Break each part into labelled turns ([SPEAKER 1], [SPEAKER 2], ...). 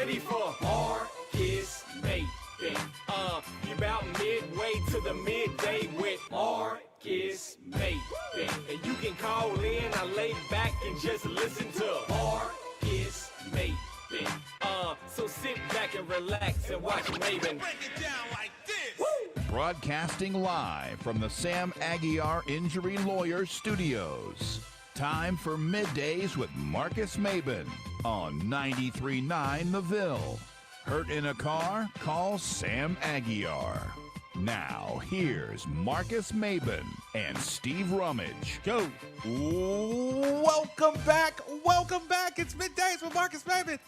[SPEAKER 1] ready for Marcus Maven. You're about midway to the midday with Marcus Maven. And you can call in, I lay back and just listen to Marcus Maven. So sit back and relax and watch Maven. Break it down like this. Woo!
[SPEAKER 2] Broadcasting live from the Sam Aguiar Injury Lawyer Studios. Time for Middays with Marcus Maben on 93.9 The Ville. Hurt in a car? Call Sam Aguiar. Now, here's Marcus Maben and Steve Rummage.
[SPEAKER 3] Go. Welcome back. Welcome back. It's Middays with Marcus Maben.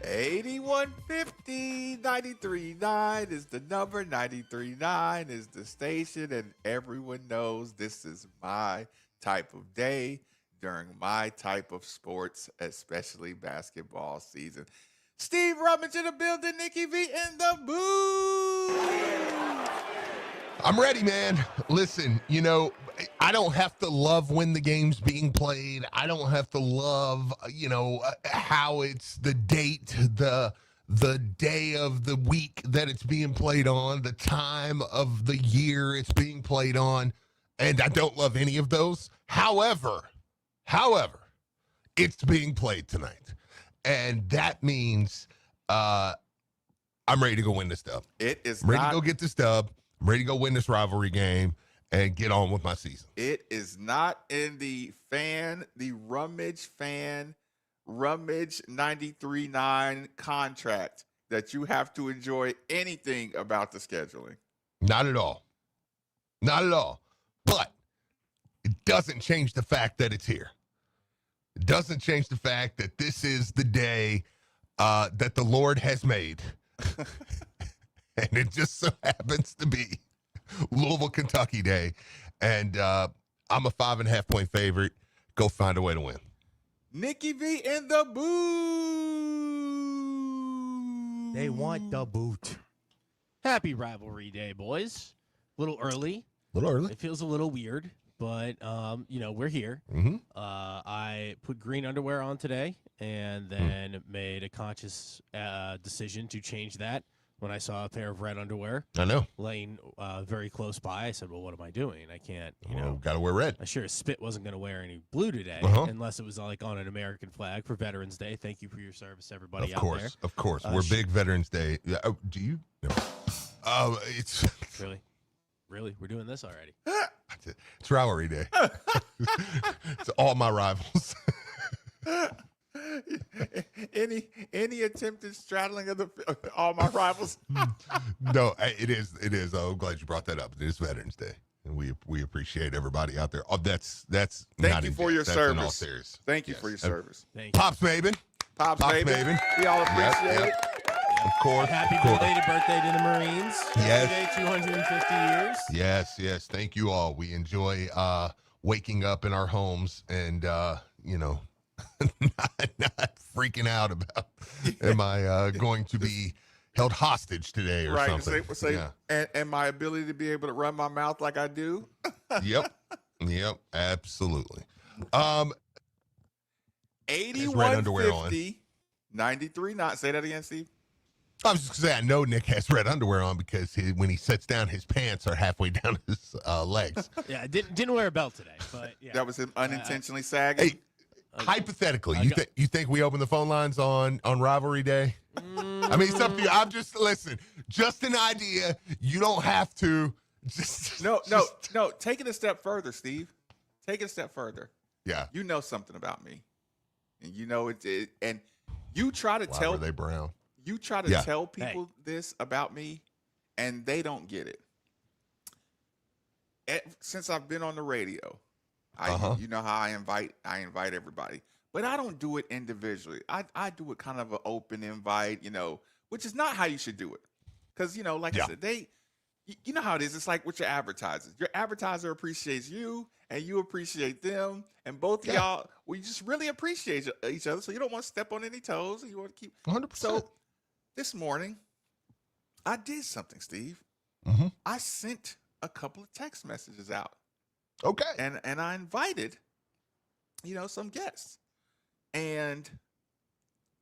[SPEAKER 3] 8150 93.9 is the number. 93.9 is the station. And everyone knows this is my type of day during my type of sports, especially basketball season. Steve Rummage in the building, Nikki V in the booth.
[SPEAKER 4] I'm ready, man. Listen, you know, I don't have to love when the game's being played. I don't have to love, how it's the date, the day of the week that it's being played on, the time of the year it's being played on, and I don't love any of those. However, it's being played tonight, and that means I'm ready to go win this dub.
[SPEAKER 3] It is
[SPEAKER 4] I'm ready to go get this dub. I'm ready to go win this rivalry game and get on with my season.
[SPEAKER 3] It is not in the Rummage 93.9 contract that you have to enjoy anything about the scheduling.
[SPEAKER 4] Not at all. Not at all. But it doesn't change the fact that it's here. It doesn't change the fact that this is the day that the Lord has made. And it just so happens to be Louisville, Kentucky Day. And I'm a 5.5-point favorite. Go find a way to win.
[SPEAKER 3] Nikki V in the booth.
[SPEAKER 5] They want the boot. Happy rivalry day, boys. A little early. It feels a little weird, but, we're here.
[SPEAKER 4] Mm-hmm.
[SPEAKER 5] I put green underwear on today and then made a conscious decision to change that. When I saw a pair of red underwear laying very close by, I said, well, what am I doing? I can't,
[SPEAKER 4] got to wear red.
[SPEAKER 5] I sure as spit wasn't going to wear any blue today, unless it was like on an American flag for Veterans Day. Thank you for your service, everybody out there.
[SPEAKER 4] Of course. We're big Veterans Day. Oh, do you? No. It's
[SPEAKER 5] Really? We're doing this already?
[SPEAKER 4] It's rivalry day. It's all my rivals.
[SPEAKER 3] Any attempted straddling of all my rivals?
[SPEAKER 4] No, it is. Oh, I'm glad you brought that up. It is Veterans Day, and we appreciate everybody out there. Oh, that's
[SPEAKER 3] thank you for your service.
[SPEAKER 4] In all serious.
[SPEAKER 3] Thank you for your service.
[SPEAKER 5] Thank you.
[SPEAKER 4] Pops Maven.
[SPEAKER 3] Pops Maven. We all appreciate it.
[SPEAKER 4] Of course.
[SPEAKER 5] Happy belated birthday to the Marines.
[SPEAKER 4] Yes.
[SPEAKER 5] 250 years.
[SPEAKER 4] Yes. Thank you all. We enjoy waking up in our homes and not freaking out about am I going to be held hostage today or something.
[SPEAKER 3] And my ability to be able to run my mouth like I do.
[SPEAKER 4] Yep, absolutely.
[SPEAKER 3] 8150 93.9. Say that again, Steve.
[SPEAKER 4] I was just going to say, I know Nick has red underwear on because when he sits down, his pants are halfway down his legs.
[SPEAKER 5] Yeah, I didn't wear a belt today, but yeah.
[SPEAKER 3] That was him unintentionally sagging.
[SPEAKER 4] Hey, hypothetically, you think we open the phone lines on Rivalry Day? I mean, it's up to you. Just an idea. You don't have to.
[SPEAKER 3] No. Take it a step further, Steve. Take it a step further.
[SPEAKER 4] Yeah.
[SPEAKER 3] You know something about me, and you know it. And you try to
[SPEAKER 4] Why were they brown?
[SPEAKER 3] You try to tell people this about me, and they don't get it. Since I've been on the radio, you know how I invite everybody, but I don't do it individually. I do it kind of an open invite, which is not how you should do it. Because, I said, you know how it is. It's like with your advertisers. Your advertiser appreciates you, and you appreciate them, and both of y'all, we just really appreciate each other. So you don't want to step on any toes, and you want to keep
[SPEAKER 4] 100%.
[SPEAKER 3] So this morning, I did something, Steve.
[SPEAKER 4] Mm-hmm.
[SPEAKER 3] I sent a couple of text messages out.
[SPEAKER 4] Okay.
[SPEAKER 3] And I invited, some guests. And,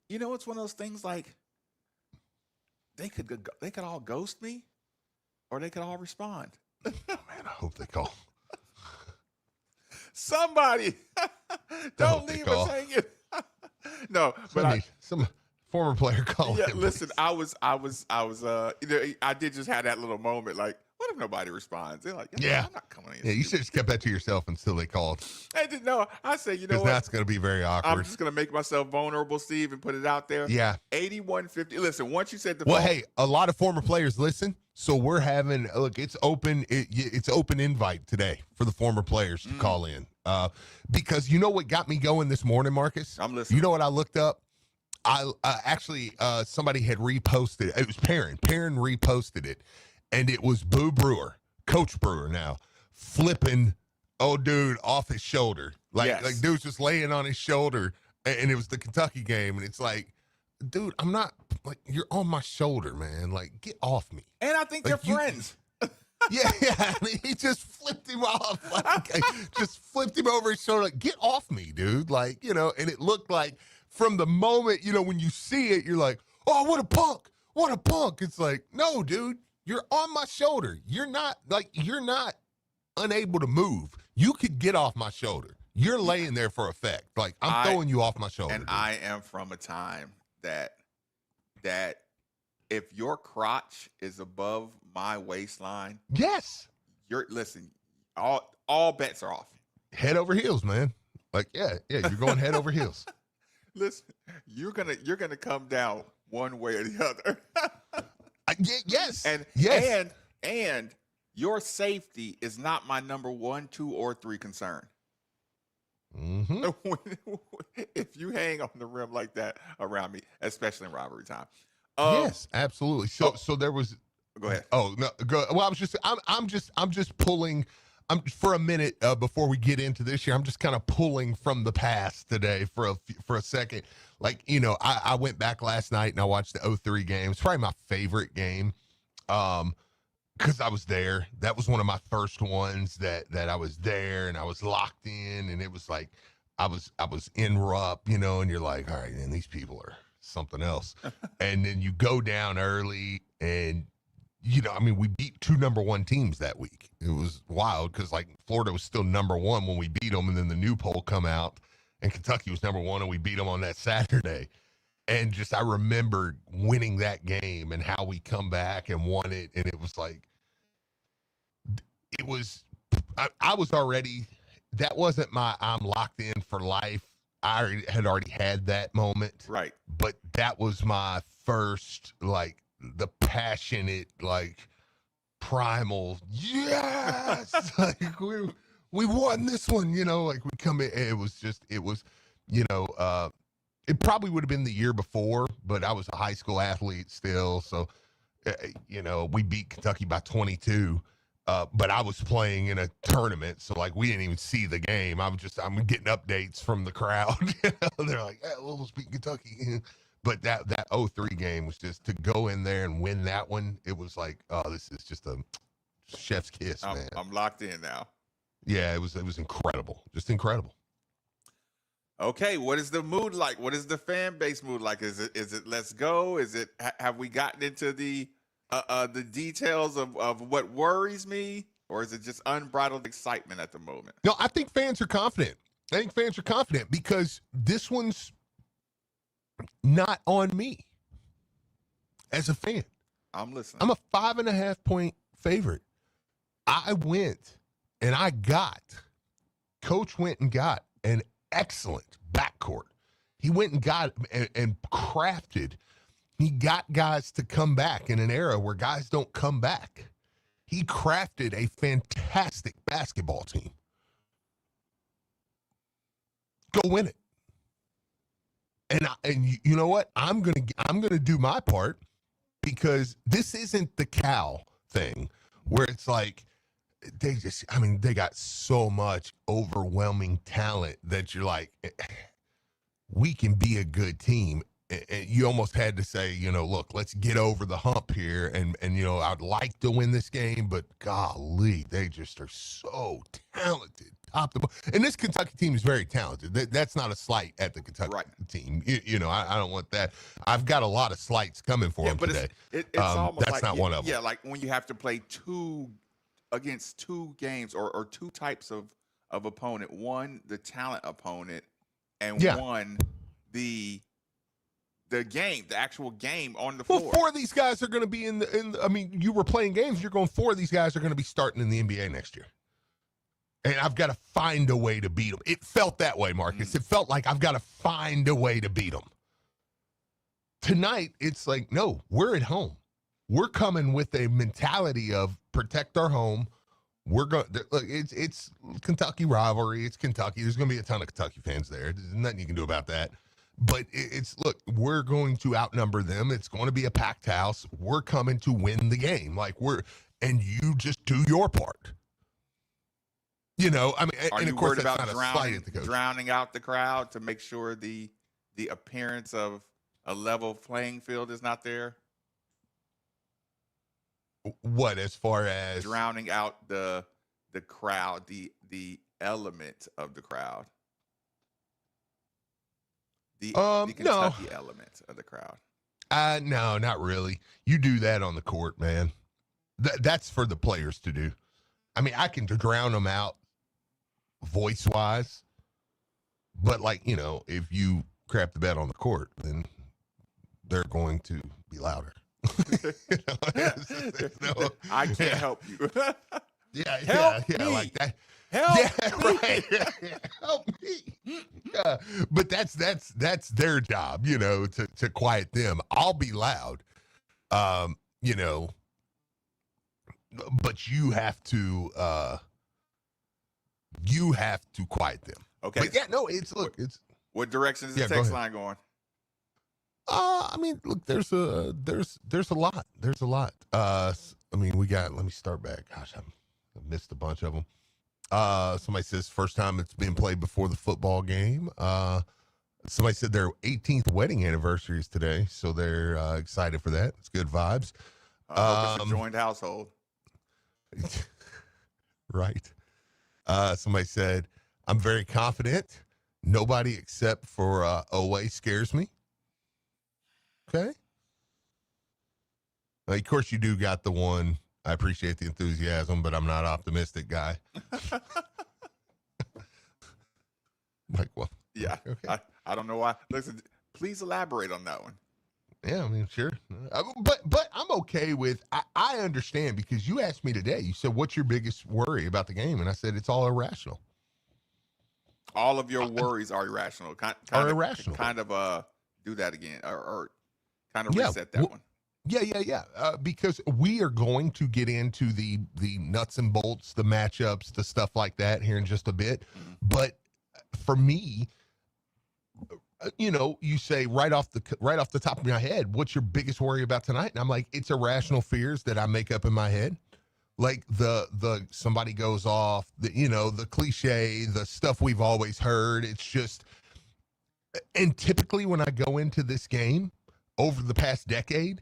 [SPEAKER 3] it's one of those things like, they could all ghost me, or they could all respond.
[SPEAKER 4] Oh, man, I hope they call.
[SPEAKER 3] Somebody, don't leave us hanging. No, but
[SPEAKER 4] some former player call.
[SPEAKER 3] Yeah, listen, I was, I did just have that little moment, like, what if nobody responds? They're like, I'm not coming in.
[SPEAKER 4] Yeah, you should have just kept that to yourself until they called.
[SPEAKER 3] I didn't know. I said, you know what?
[SPEAKER 4] That's going to be very awkward.
[SPEAKER 3] I'm just going to make myself vulnerable, Steve, and put it out there.
[SPEAKER 4] Yeah.
[SPEAKER 3] 8150. Listen, once you said the
[SPEAKER 4] Well, hey, a lot of former players listen, so we're having, look, it's open. It's open invite today for the former players to call in. Because you know what got me going this morning, Marcus?
[SPEAKER 3] I'm listening.
[SPEAKER 4] You know what I looked up? I actually, somebody had reposted it. It was Perrin. Perrin reposted it. And it was Boo Brewer, Coach Brewer now, flipping dude off his shoulder. Like dude's just laying on his shoulder. And it was the Kentucky game. And it's like, dude, I'm not, like, you're on my shoulder, man. Like, get off me.
[SPEAKER 3] And I think they're friends.
[SPEAKER 4] Yeah. I mean, he just flipped him off. Like, just flipped him over his shoulder. Like, get off me, dude. Like, you know, and it looked like from the moment, you know, when you see it, you're like, oh, what a punk. What a punk. It's like, no, dude. You're on my shoulder. You're not unable to move. You could get off my shoulder. You're laying there for effect. Like, I'm throwing you off my shoulder.
[SPEAKER 3] And
[SPEAKER 4] dude.
[SPEAKER 3] I am from a time that if your crotch is above my waistline,
[SPEAKER 4] yes,
[SPEAKER 3] listen, all bets are off.
[SPEAKER 4] Head over heels, man. Like, yeah, you're going head over heels.
[SPEAKER 3] Listen, you're gonna come down one way or the other.
[SPEAKER 4] Yes.
[SPEAKER 3] And your safety is not my number 1, 2, or 3 concern.
[SPEAKER 4] Mm-hmm.
[SPEAKER 3] If you hang on the rim like that around me, especially in rivalry time.
[SPEAKER 4] Yes, absolutely. So there was.
[SPEAKER 3] Go ahead.
[SPEAKER 4] Oh no. Go. Well, I'm just pulling. For a minute before we get into this year. I'm just kind of pulling from the past today for a second. Like, you know, I went back last night and I watched the 2003 game. It's probably my favorite game because I was there. That was one of my first ones that I was there and I was locked in, and it was like I was in Rupp, you know, and you're like, all right, man, these people are something else. And then you go down early and, you know, I mean, we beat 2 number 1 teams that week. It was wild because, like, Florida was still number 1 when we beat them, and then the new poll come out, and Kentucky was number 1, and we beat them on that Saturday. And just I remember winning that game and how we come back and won it, and it was like, I was already, that wasn't my I'm locked in for life. I had already had that moment.
[SPEAKER 3] Right.
[SPEAKER 4] But that was my first, like, the passionate, like, primal, yes, like we won this one, you know, like we come in, it was, you know, it probably would have been the year before, but I was a high school athlete still. So, you know, we beat Kentucky by 22, but I was playing in a tournament. So, like, we didn't even see the game. I'm getting updates from the crowd. You know? They're like, hey, Louisville's beating Kentucky. But that 2003 game was just to go in there and win that one. It was like, oh, this is just a chef's kiss, man.
[SPEAKER 3] I'm locked in now.
[SPEAKER 4] Yeah, it was incredible, just incredible.
[SPEAKER 3] Okay, what is the mood like? What is the fan base mood like? Is it let's go? Is it have we gotten into the details of what worries me, or is it just unbridled excitement at the moment?
[SPEAKER 4] No, I think fans are confident. Because this one's not on me as a fan.
[SPEAKER 3] I'm listening.
[SPEAKER 4] I'm a 5.5 point favorite. I went and Coach went and got an excellent backcourt. He went and got and crafted. He got guys to come back in an era where guys don't come back. He crafted a fantastic basketball team. Go win it. And you know what? I'm gonna do my part, because this isn't the Cal thing where it's like they got so much overwhelming talent that you're like, we can be a good team. and you almost had to say, look, let's get over the hump here. And I'd like to win this game, but golly, they just are so talented. Top to bottom. And this Kentucky team is very talented. That's not a slight at the Kentucky team. I don't want that. I've got a lot of slights coming for them today.
[SPEAKER 3] It's almost
[SPEAKER 4] that's not one of them.
[SPEAKER 3] Yeah, like when you have to play against two games or two types of opponent. One, the talent opponent, and one, the game, the actual game on the floor.
[SPEAKER 4] Well, 4 of these guys are going to be you were playing games. You're going 4 of these guys are going to be starting in the NBA next year. And I've got to find a way to beat them. It felt that way, Marcus. It felt like I've got to find a way to beat them. Tonight, it's like, no, we're at home. We're coming with a mentality of protect our home. We're going. Look, it's Kentucky rivalry. It's Kentucky. There's going to be a ton of Kentucky fans there. There's nothing you can do about that. But look, we're going to outnumber them. It's going to be a packed house. We're coming to win the game. And you just do your part.
[SPEAKER 3] Are
[SPEAKER 4] and
[SPEAKER 3] you
[SPEAKER 4] of course
[SPEAKER 3] worried about
[SPEAKER 4] that's
[SPEAKER 3] drowning out the crowd to make sure the appearance of a level playing field is not there?
[SPEAKER 4] What, as far as
[SPEAKER 3] drowning out the crowd, the element of the crowd, the Kentucky element of the crowd?
[SPEAKER 4] No, not really. You do that on the court, man. That's for the players to do. I can drown them out voice-wise, but if you crap the bed on the court, then they're going to be louder.
[SPEAKER 3] I can't help you.
[SPEAKER 4] Yeah, like that.
[SPEAKER 3] Help me.
[SPEAKER 4] Right. Help me. Yeah, but that's their job, to quiet them. I'll be loud, but you have to quiet them.
[SPEAKER 3] Okay.
[SPEAKER 4] But it's
[SPEAKER 3] what direction is the text line going?
[SPEAKER 4] Look, there's a lot. There's a lot. Let me start back. Gosh, I've missed a bunch of them. Somebody says first time it's been played before the football game. Somebody said their 18th wedding anniversary is today, so they're excited for that. It's good vibes.
[SPEAKER 3] Hope it's a joined household.
[SPEAKER 4] Right. Somebody said, I'm very confident. Nobody except for Owe scares me. Okay. Of course, you do got the one, I appreciate the enthusiasm, but I'm not optimistic guy. Well.
[SPEAKER 3] Yeah. Okay. I don't know why. Listen, please elaborate on that one.
[SPEAKER 4] Yeah, sure. But I'm okay with, I understand, because you asked me today, you said, what's your biggest worry about the game? And I said, it's all irrational.
[SPEAKER 3] All of your worries are irrational.
[SPEAKER 4] Irrational.
[SPEAKER 3] Kind of do that again or kind of reset that one.
[SPEAKER 4] Yeah. Because we are going to get into the nuts and bolts, the matchups, the stuff like that here in just a bit. Mm-hmm. But for me, you say right off the top of my head, what's your biggest worry about tonight? And I'm like, it's irrational fears that I make up in my head. Like the somebody goes off, the cliche, the stuff we've always heard. It's just, and typically when I go into this game over the past decade,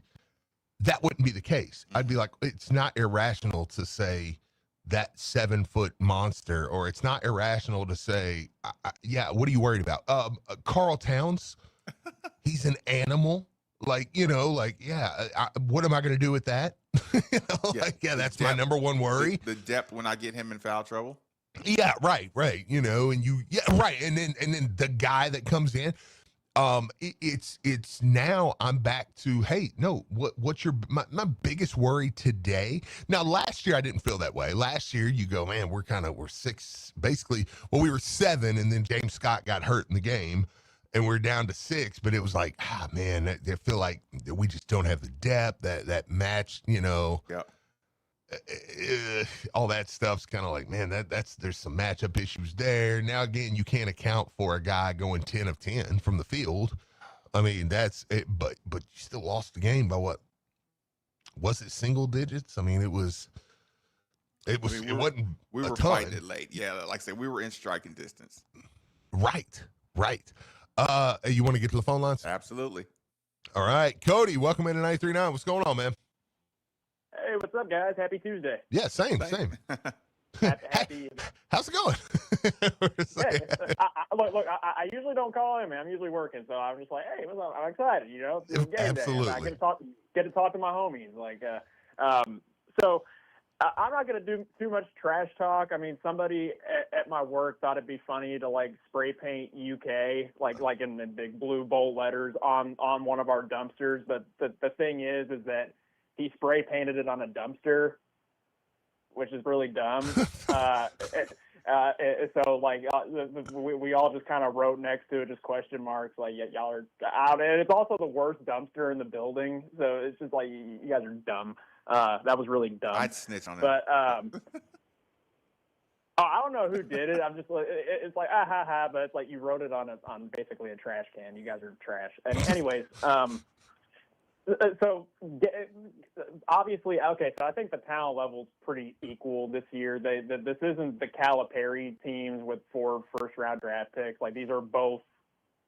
[SPEAKER 4] that wouldn't be the case. I'd be like, it's not irrational to say that 7-foot monster, or it's not irrational to say, what are you worried about? Carl Towns, he's an animal. What am I going to do with that? That's my number one worry.
[SPEAKER 3] The depth when I get him in foul trouble.
[SPEAKER 4] Yeah, right. Right. And then the guy that comes in, it's now I'm back to, hey, no, what's my biggest worry today? Now, last year I didn't feel that way. Last year you go, man, we're 6, basically. Well, we were 7, and then James Scott got hurt in the game, and we're down to 6. But it was like, man, I feel like we just don't have the depth that match. Yeah. All that stuff's kind of like, man, there's some matchup issues there. Now again, you can't account for a guy going 10 of 10 from the field. That's it, but you still lost the game by what? Was it single digits? It wasn't.
[SPEAKER 3] We were fighting it late. Yeah, like I said, we were in striking distance.
[SPEAKER 4] Right. You want to get to the phone lines?
[SPEAKER 3] Absolutely.
[SPEAKER 4] All right, Cody, welcome into 93.9. What's going on, man?
[SPEAKER 6] Hey, what's up, guys? Happy Tuesday.
[SPEAKER 4] Yeah, same.
[SPEAKER 6] Happy.
[SPEAKER 4] How's it going?
[SPEAKER 6] Look, I usually don't call him. I'm usually working, so I'm just like, hey, what's up? I'm excited. It's game
[SPEAKER 4] Absolutely.
[SPEAKER 6] day. I get to talk to my homies. So I'm not going to do too much trash talk. I mean, somebody at my work thought it'd be funny to spray paint UK like in the big blue bold letters on one of our dumpsters. But the thing is that he spray painted it on a dumpster, which is really dumb. We all just kind of wrote next to it, just question marks, y'all are out. And it's also the worst dumpster in the building. So it's just you guys are dumb. That was really dumb.
[SPEAKER 3] I'd snitch on it.
[SPEAKER 6] But I don't know who did it. I'm just it's ha ha ha, but it's you wrote it on basically a trash can. You guys are trash. And anyways, so obviously, okay. So I think the talent level's pretty equal this year. This isn't the Calipari teams with 4 first-round draft picks. These are both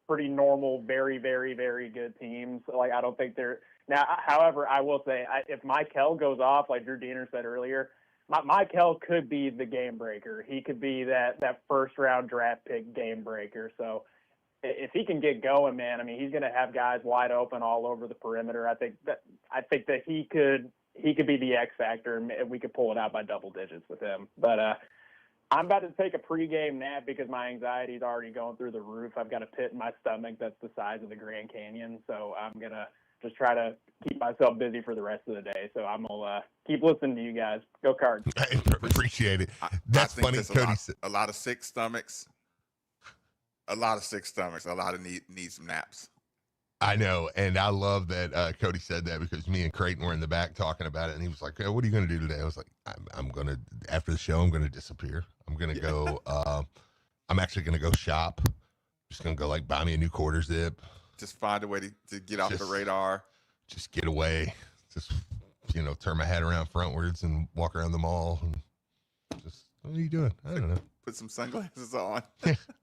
[SPEAKER 6] pretty normal, very, very, very good teams. I don't think they're now. However, I will say, if Michael goes off, like Drew Diener said earlier, Michael could be the game breaker. He could be that first-round draft pick game breaker. So if he can get going, man, I mean, he's going to have guys wide open all over the perimeter. I think that he could be the X factor, and we could pull it out by double digits with him. But I'm about to take a pregame nap because my anxiety is already going through the roof. I've got a pit in my stomach that's the size of the Grand Canyon, so I'm gonna just try to keep myself busy for the rest of the day. So I'm gonna keep listening to you guys. Go Cards.
[SPEAKER 4] I appreciate it. That's funny. Cody said
[SPEAKER 3] a lot of sick stomachs. A lot of sick stomachs. A lot of need some naps.
[SPEAKER 4] I know, and I love that Cody said that because me and Creighton were in the back talking about it, and he was like, hey, what are you going to do today? I was like, I'm going to, after the show, I'm going to disappear. I'm going to go, I'm actually going to go shop. Just going to go, buy me a new quarter zip.
[SPEAKER 3] Just find a way to get off the radar.
[SPEAKER 4] Just get away. Just, turn my head around frontwards and walk around the mall. And just, what are you doing? I don't know.
[SPEAKER 3] Put some sunglasses on.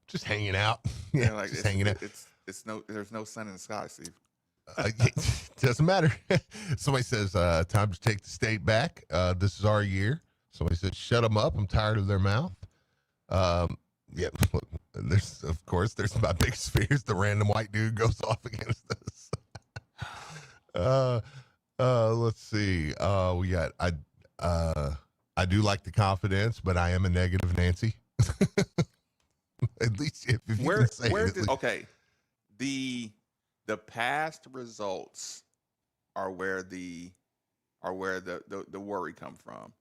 [SPEAKER 4] Just hanging out. Yeah, just hanging out.
[SPEAKER 3] There's no sun in the sky, Steve.
[SPEAKER 4] Doesn't matter. Somebody says, time to take the state back. This is our year. Somebody said, shut them up. I'm tired of their mouth. Yeah, look, there's my biggest fears. The random white dude goes off against us. Let's see. We got, I do like the confidence, but I am a negative Nancy. At least if you can say it.
[SPEAKER 3] Okay. The past results are where the worry come from.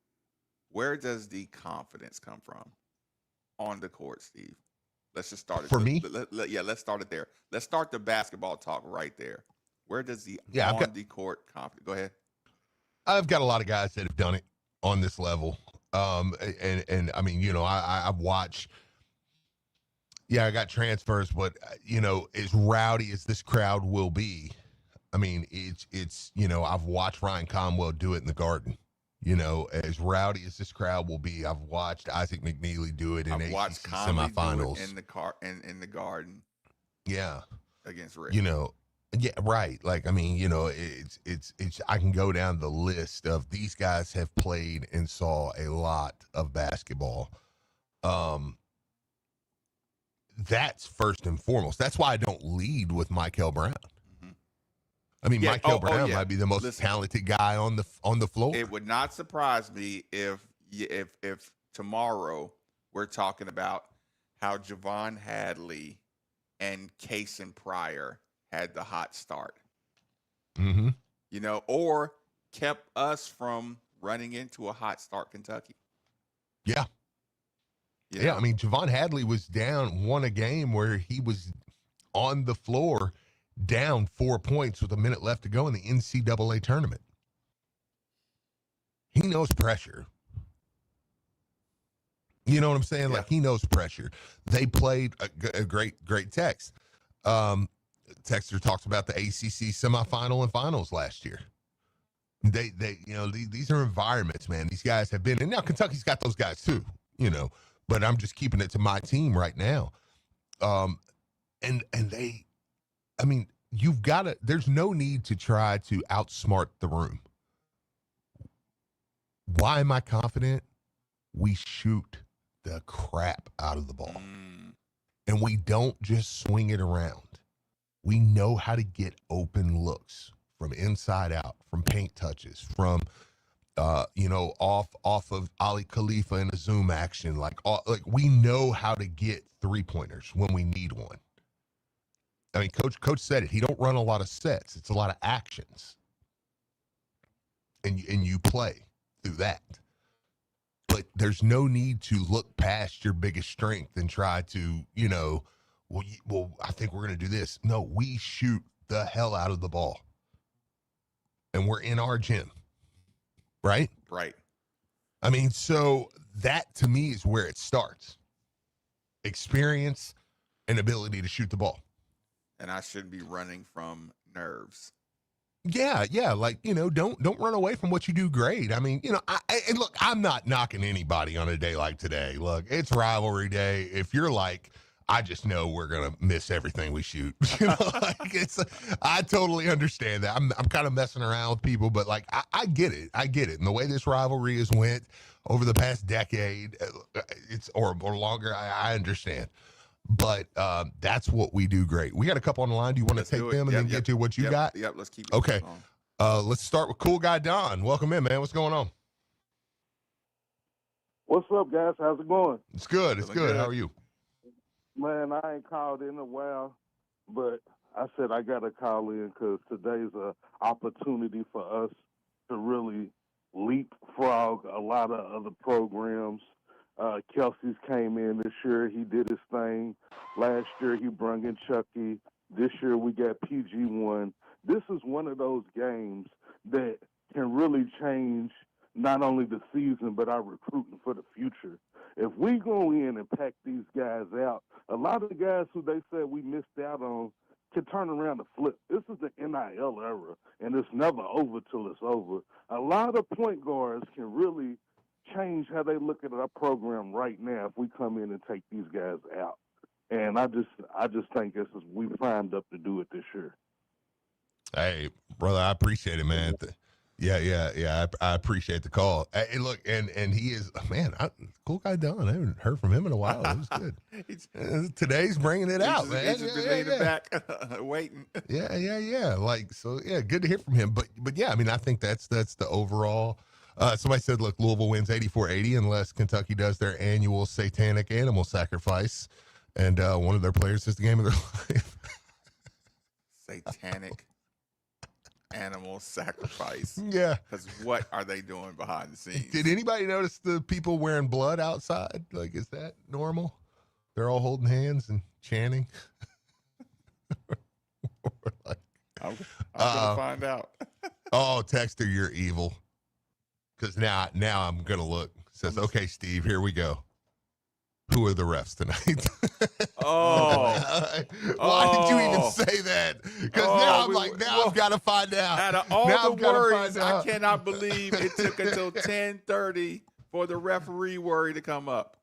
[SPEAKER 3] Where does the confidence come from on the court, Steve? Let's just start it.
[SPEAKER 4] For me?
[SPEAKER 3] Let's start it there. Let's start the basketball talk right there. Where does the the court confidence? Go ahead.
[SPEAKER 4] I've got a lot of guys that have done it on this level. And I mean, I've watched. Yeah, I got transfers, but as rowdy as this crowd will be, I mean, it's I've watched Ryan Conwell do it in the Garden. As rowdy as this crowd will be, I've watched Isaac McNeely do it in ACC semifinals
[SPEAKER 3] in the Garden.
[SPEAKER 4] Yeah,
[SPEAKER 3] against Rick.
[SPEAKER 4] Yeah, right. I mean, it's I can go down the list of these guys have played and saw a lot of basketball. That's first and foremost. That's why I don't lead with Michael Brown. Mm-hmm. I mean, Michael Brown might be the most talented guy on the floor.
[SPEAKER 3] It would not surprise me if tomorrow we're talking about how Javon Hadley and Kason Pryor had the hot start.
[SPEAKER 4] Mm-hmm.
[SPEAKER 3] Or kept us from running into a hot start Kentucky.
[SPEAKER 4] Yeah. Yeah, I mean, Javon Hadley was won a game where he was on the floor down 4 points with a minute left to go in the NCAA tournament. He knows pressure. You know what I'm saying?
[SPEAKER 3] Yeah.
[SPEAKER 4] He knows pressure. They played a great text. Texter talks about the ACC semifinal and finals last year. They these are environments, man. These guys have been, and now Kentucky's got those guys too, but I'm just keeping it to my team right now. And they, I mean, there's no need to try to outsmart the room. Why am I confident? We shoot the crap out of the ball. And we don't just swing it around. We know how to get open looks from inside out, from paint touches, from off of Ali Khalifa in a zoom action. Like we know how to get 3-pointers when we need one. I mean, coach said it. He don't run a lot of sets. It's a lot of actions. And you play through that. But there's no need to look past your biggest strength and try to, I think we're going to do this. No, we shoot the hell out of the ball. And we're in our gym. Right?
[SPEAKER 3] Right.
[SPEAKER 4] I mean, so that to me is where it starts. Experience and ability to shoot the ball.
[SPEAKER 3] And I shouldn't be running from nerves.
[SPEAKER 4] Yeah. Like, don't run away from what you do great. I mean, and look, I'm not knocking anybody on a day like today. Look, it's rivalry day. If you're like, I just know we're going to miss everything we shoot. I totally understand that. I'm kind of messing around with people, but like, I get it. And the way this rivalry has went over the past decade, or longer, I understand. But that's what we do great. We got a couple on the line. Do you want to take them and then get to what you got?
[SPEAKER 3] Yep, let's keep it
[SPEAKER 4] okay. Let's start with Cool Guy Don. Welcome in, man. What's going on?
[SPEAKER 7] What's up, guys? How's it going?
[SPEAKER 4] It's good. It's good. How are you?
[SPEAKER 7] Man, I ain't called in a while, but I said I got to call in because today's an opportunity for us to really leapfrog a lot of other programs. Kelsey's came in this year. He did his thing. Last year, he brung in Chucky. This year, we got PG1. This is one of those games that can really change not only the season, but our recruiting for the future. If we go in and pack these guys out, a lot of the guys who they said we missed out on can turn around and flip. This is the NIL era, and it's never over till it's over. A lot of point guards can really change how they look at our program right now if we come in and take these guys out. And I just think we primed up to do it this year.
[SPEAKER 4] Hey, brother, I appreciate it, man. Yeah. I appreciate the call. Hey, look, and he is, man, Cool Guy Don. I haven't heard from him in a while. It was good. Today's bringing it out, man.
[SPEAKER 3] He's just been laying back, waiting.
[SPEAKER 4] Yeah. Like, so, yeah, good to hear from him. But yeah, I mean, I think that's the overall. Somebody said, look, Louisville wins 84-80 unless Kentucky does their annual satanic animal sacrifice, and one of their players is the game of their life.
[SPEAKER 3] Satanic animal sacrifice.
[SPEAKER 4] Yeah.
[SPEAKER 3] Because what are they doing behind the scenes?
[SPEAKER 4] Did anybody notice the people wearing blood outside? Like, is that normal? They're all holding hands and chanting.
[SPEAKER 3] Like, I'm gonna find out.
[SPEAKER 4] Oh, Texter, you're evil. Because now I'm gonna look. It says, okay, Steve, here we go. Who are the refs tonight?
[SPEAKER 3] Oh.
[SPEAKER 4] Why did you even say that? Because now I've got to find out.
[SPEAKER 3] Out of all the worries, I cannot believe it took until 10:30 for the referee worry to come up.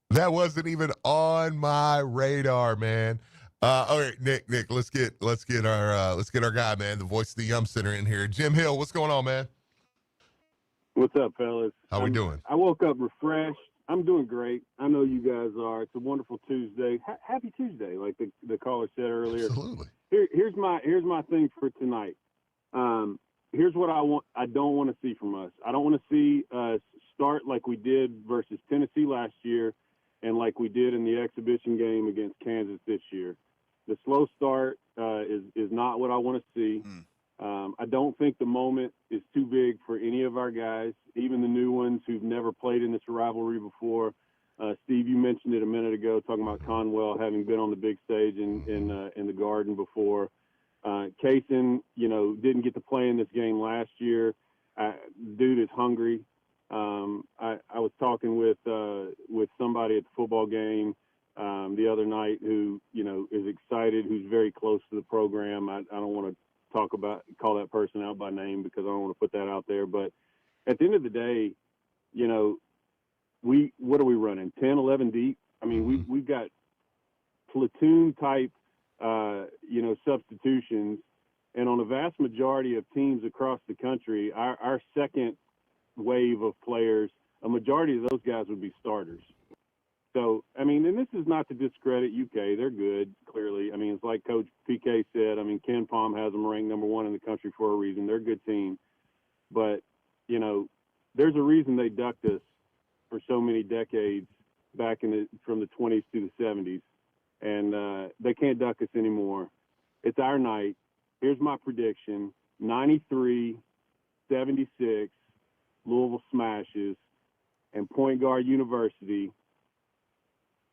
[SPEAKER 4] That wasn't even on my radar, man. All right, Nick, let's get our guy, man, the voice of the Yum Center in here. Jim Hill, what's going on, man?
[SPEAKER 8] What's up, fellas?
[SPEAKER 4] How we doing?
[SPEAKER 8] I woke up refreshed. I'm doing great. I know you guys are. It's a wonderful Tuesday. Happy Tuesday, like the caller said earlier.
[SPEAKER 4] Absolutely.
[SPEAKER 8] Here's my thing for tonight. Here's what I don't want to see from us. I don't want to see us start like we did versus Tennessee last year and like we did in the exhibition game against Kansas this year. The slow start is not what I want to see. I don't think the moment is too big for any of our guys, even the new ones who've never played in this rivalry before. Steve, you mentioned it a minute ago, talking about Conwell having been on the big stage in the Garden before. Kaysen, didn't get to play in this game last year. Dude is hungry. I was talking with somebody at the football game the other night who, is excited, who's very close to the program. I don't want to call that person out by name because I don't want to put that out there. But at the end of the day, what are we running? 10, 11 deep? I mean, we've got platoon type substitutions. And on a vast majority of teams across the country, our second wave of players, a majority of those guys would be starters. So, I mean, and this is not to discredit UK. They're good, clearly. I mean, it's like Coach PK said. I mean, Ken Palm has them ranked number 1 in the country for a reason. They're a good team. But, there's a reason they ducked us for so many decades back from the 20s to the 70s. And they can't duck us anymore. It's our night. Here's my prediction: 93-76, Louisville smashes, and Point Guard University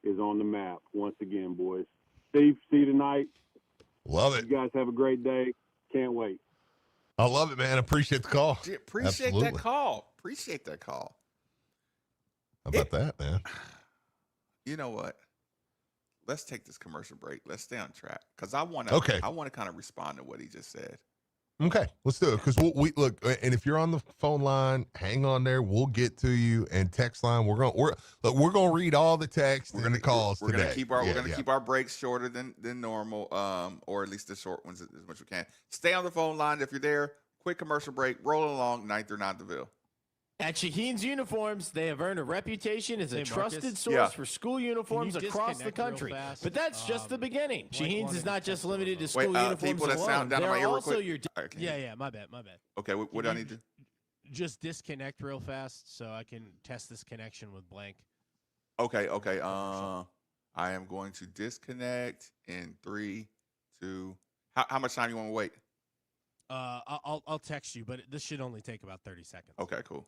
[SPEAKER 8] is on the map once again, boys. Steve, see you tonight.
[SPEAKER 4] Love it.
[SPEAKER 8] You guys have a great day. Can't wait.
[SPEAKER 4] I love it, man. Appreciate the call.
[SPEAKER 3] Appreciate that call. Appreciate that call.
[SPEAKER 4] How about that, man?
[SPEAKER 3] You know what? Let's take this commercial break. Let's stay on track because I want to kind of respond to what he just said.
[SPEAKER 4] Okay, let's do it. Because we look, and if you're on the phone line, hang on there. We'll get to you. And text line, we're gonna read all the texts and the calls
[SPEAKER 3] today. We're gonna keep our breaks shorter than normal, or at least the short ones as much as we can. Stay on the phone line if you're there. Quick commercial break. Roll along. 939 DeVille.
[SPEAKER 5] At Shaheen's Uniforms, they have earned a reputation as a trusted source for school uniforms across the country. But that's just the beginning. Shaheen's is not just limited to school uniforms
[SPEAKER 3] people that
[SPEAKER 5] alone.
[SPEAKER 3] sound down in my ear real quick.
[SPEAKER 5] My bad.
[SPEAKER 3] Okay, what do I need to?
[SPEAKER 5] Just disconnect real fast so I can test this connection with Blank.
[SPEAKER 3] Okay. I am going to disconnect in 3, 2. How much time you want to wait?
[SPEAKER 5] I'll text you, but this should only take about 30 seconds.
[SPEAKER 3] Okay, cool.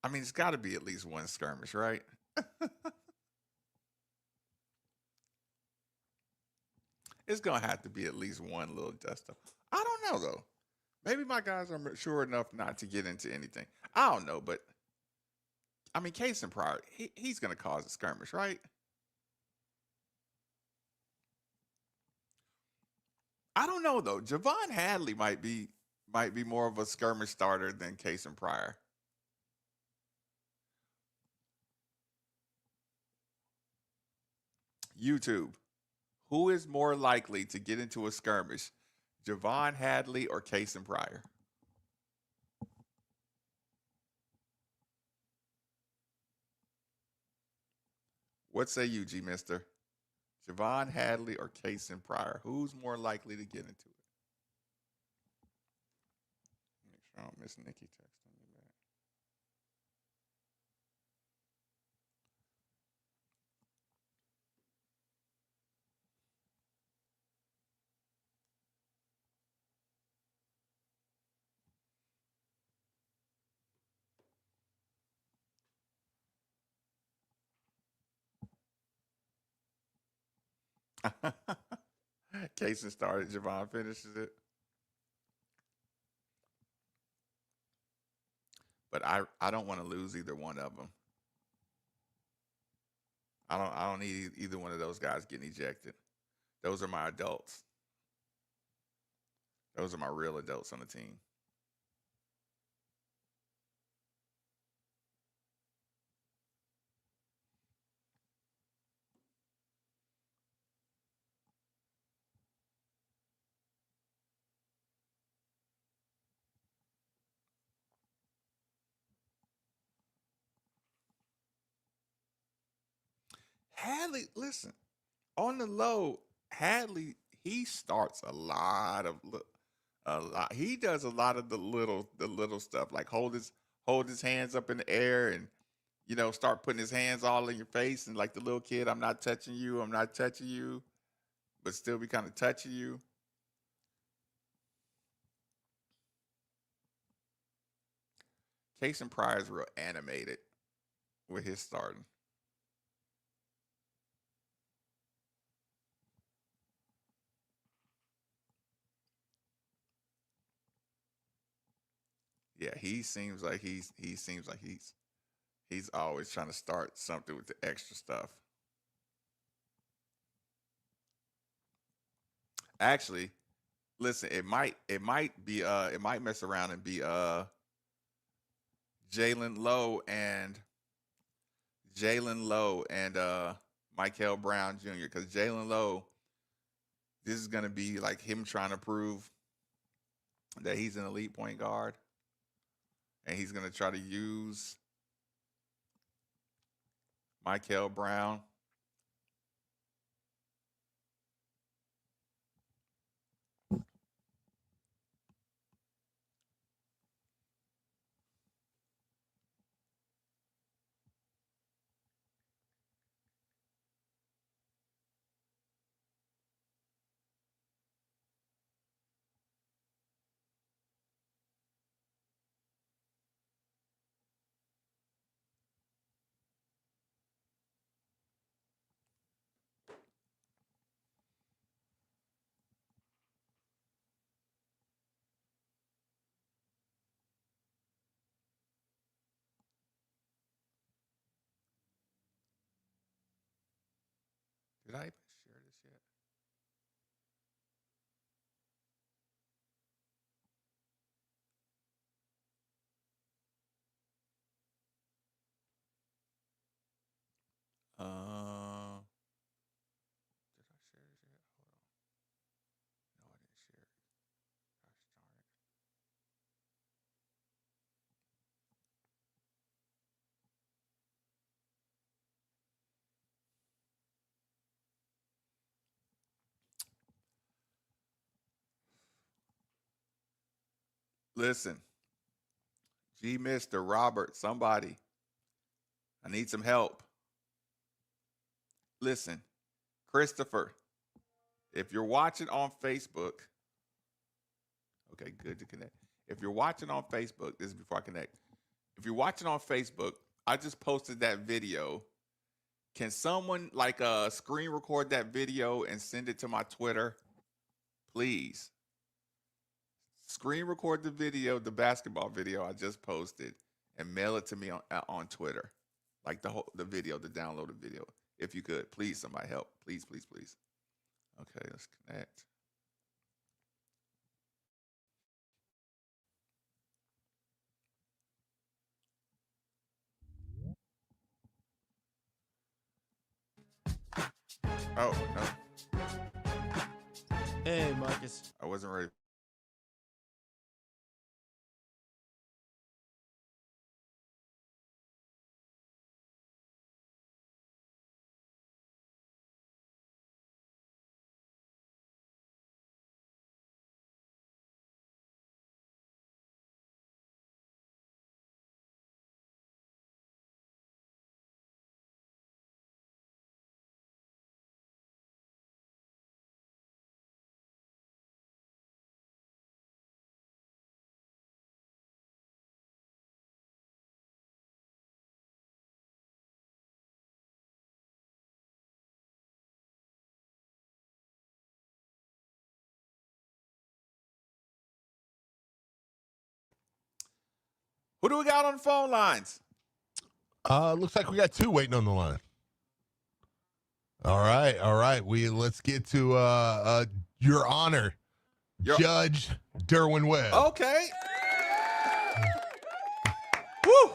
[SPEAKER 3] I mean, it's got to be at least one skirmish, right? It's going to have to be at least one little dust up. I don't know, though. Maybe my guys are mature enough not to get into anything. I don't know, but I mean, Cason Pryor, he's going to cause a skirmish, right? I don't know, though. Javon Hadley might be more of a skirmish starter than Cason Pryor. YouTube, who is more likely to get into a skirmish, Javon Hadley or Cason Pryor? What say you, G Mister? Javon Hadley or Cason Pryor? Who's more likely to get into it? Make sure I don't miss Nikki texting me back. Cason started, Javon finishes it. But I don't want to lose either one of them. I don't need either one of those guys getting ejected. Those are my adults. Those are my real adults on the team. Hadley, listen, on the low, Hadley, he starts a lot. He does a lot of the little stuff, like hold his hands up in the air and start putting his hands all in your face and like the little kid, I'm not touching you, but still be kind of touching you. Cason Pryor is real animated with his starting. Yeah, he seems like he's always trying to start something with the extra stuff. Actually, listen, it might mess around and be Jalen Lowe and Michael Brown Jr. because Jalen Lowe, this is gonna be like him trying to prove that he's an elite point guard, and he's gonna try to use Michael Brown. Did I even share this yet? Did I share this yet? Hold on. No, I didn't share it. Gosh darn it. Listen, Mr. Robert, somebody, I need some help. Listen, Christopher, if you're watching on Facebook, okay, good to connect. If you're watching on Facebook, this is before I connect. If you're watching on Facebook, I just posted that video. Can someone screen record that video and send it to my Twitter? Please. Screen record the video, the basketball video I just posted, and mail it to me on Twitter. Like the video, the downloaded video. If you could, please, somebody help. Please, please, please. Okay, let's connect. Oh, no.
[SPEAKER 5] Hey, Marcus.
[SPEAKER 3] I wasn't ready. Who do we got on the phone lines?
[SPEAKER 4] Looks like we got two waiting on the line. All right. Let's get to Your Honor, Judge Derwin Webb.
[SPEAKER 3] Okay. Woo!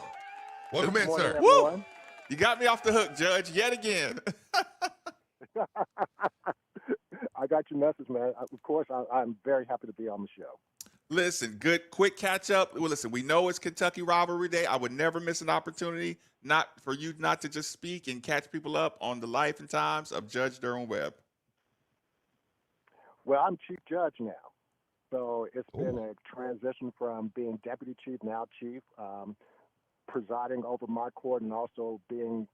[SPEAKER 4] Welcome in, sir.
[SPEAKER 3] Woo! You got me off the hook, Judge, yet again.
[SPEAKER 9] I got your message, man. Of course, I'm very happy to be on the show.
[SPEAKER 3] Listen, good, quick catch up. Well, listen, we know it's Kentucky Rivalry Day. I would never miss an opportunity not to just speak and catch people up on the life and times of Judge Derwin Webb.
[SPEAKER 9] Well, I'm chief judge now. So it's been a transition from being deputy chief, now chief, presiding over my court and also being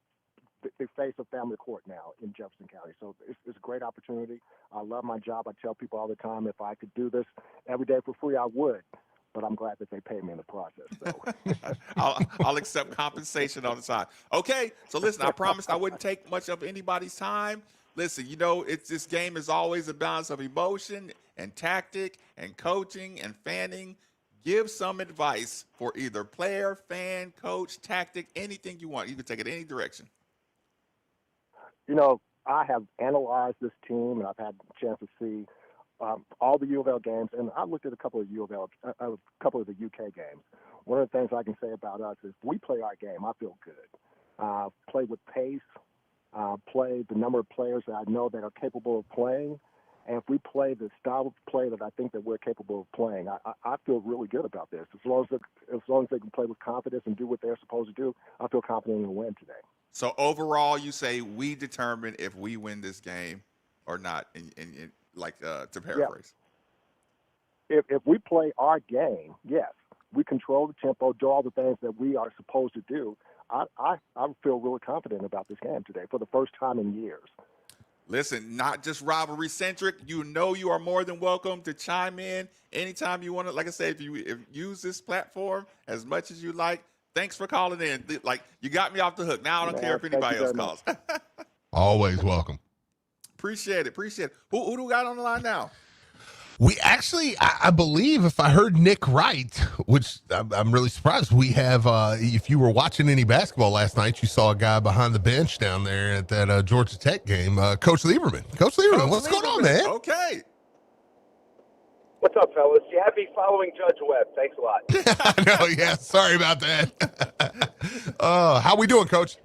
[SPEAKER 9] the face of family court now in Jefferson County. So it's a great opportunity. I love my job. I tell people all the time, if I could do this every day for free, I would. But I'm glad that they pay me in the process. So.
[SPEAKER 3] I'll accept compensation on the side. Okay, so listen, I promised I wouldn't take much of anybody's time. Listen, this game is always a balance of emotion and tactic and coaching and fanning. give some advice for either player, fan, coach, tactic, anything you want. You can take it any direction.
[SPEAKER 9] I have analyzed this team, and I've had a chance to see all the U of L games, and I looked at a couple of a couple of the UK games. One of the things I can say about us is we play our game. I feel good. Play with pace. Play the number of players that I know that are capable of playing. And if we play the style of play that I think that we're capable of playing, I feel really good about this. As long as they can play with confidence and do what they're supposed to do, I feel confident in the win today.
[SPEAKER 3] So overall, you say we determine if we win this game or not, to paraphrase.
[SPEAKER 9] Yeah. If we play our game, yes, we control the tempo, do all the things that we are supposed to do. I feel really confident about this game today for the first time in years.
[SPEAKER 3] Listen, not just rivalry centric. You are more than welcome to chime in anytime you want to. Like I said, if you use this platform as much as you like. Thanks for calling in. Like, you got me off the hook. Now I don't care if anybody else calls.
[SPEAKER 4] Always welcome.
[SPEAKER 3] Appreciate it. Who do we got on the line now?
[SPEAKER 4] We actually, I believe, if I heard Nick right, which I'm really surprised, we have, if you were watching any basketball last night, you saw a guy behind the bench down there at that Georgia Tech game, Coach Lieberman. Coach Lieberman, what's going on, man?
[SPEAKER 3] Okay.
[SPEAKER 10] What's up, fellas? You have me following Judge Webb. Thanks a lot.
[SPEAKER 4] I know, yeah. Sorry about that. How we doing, Coach?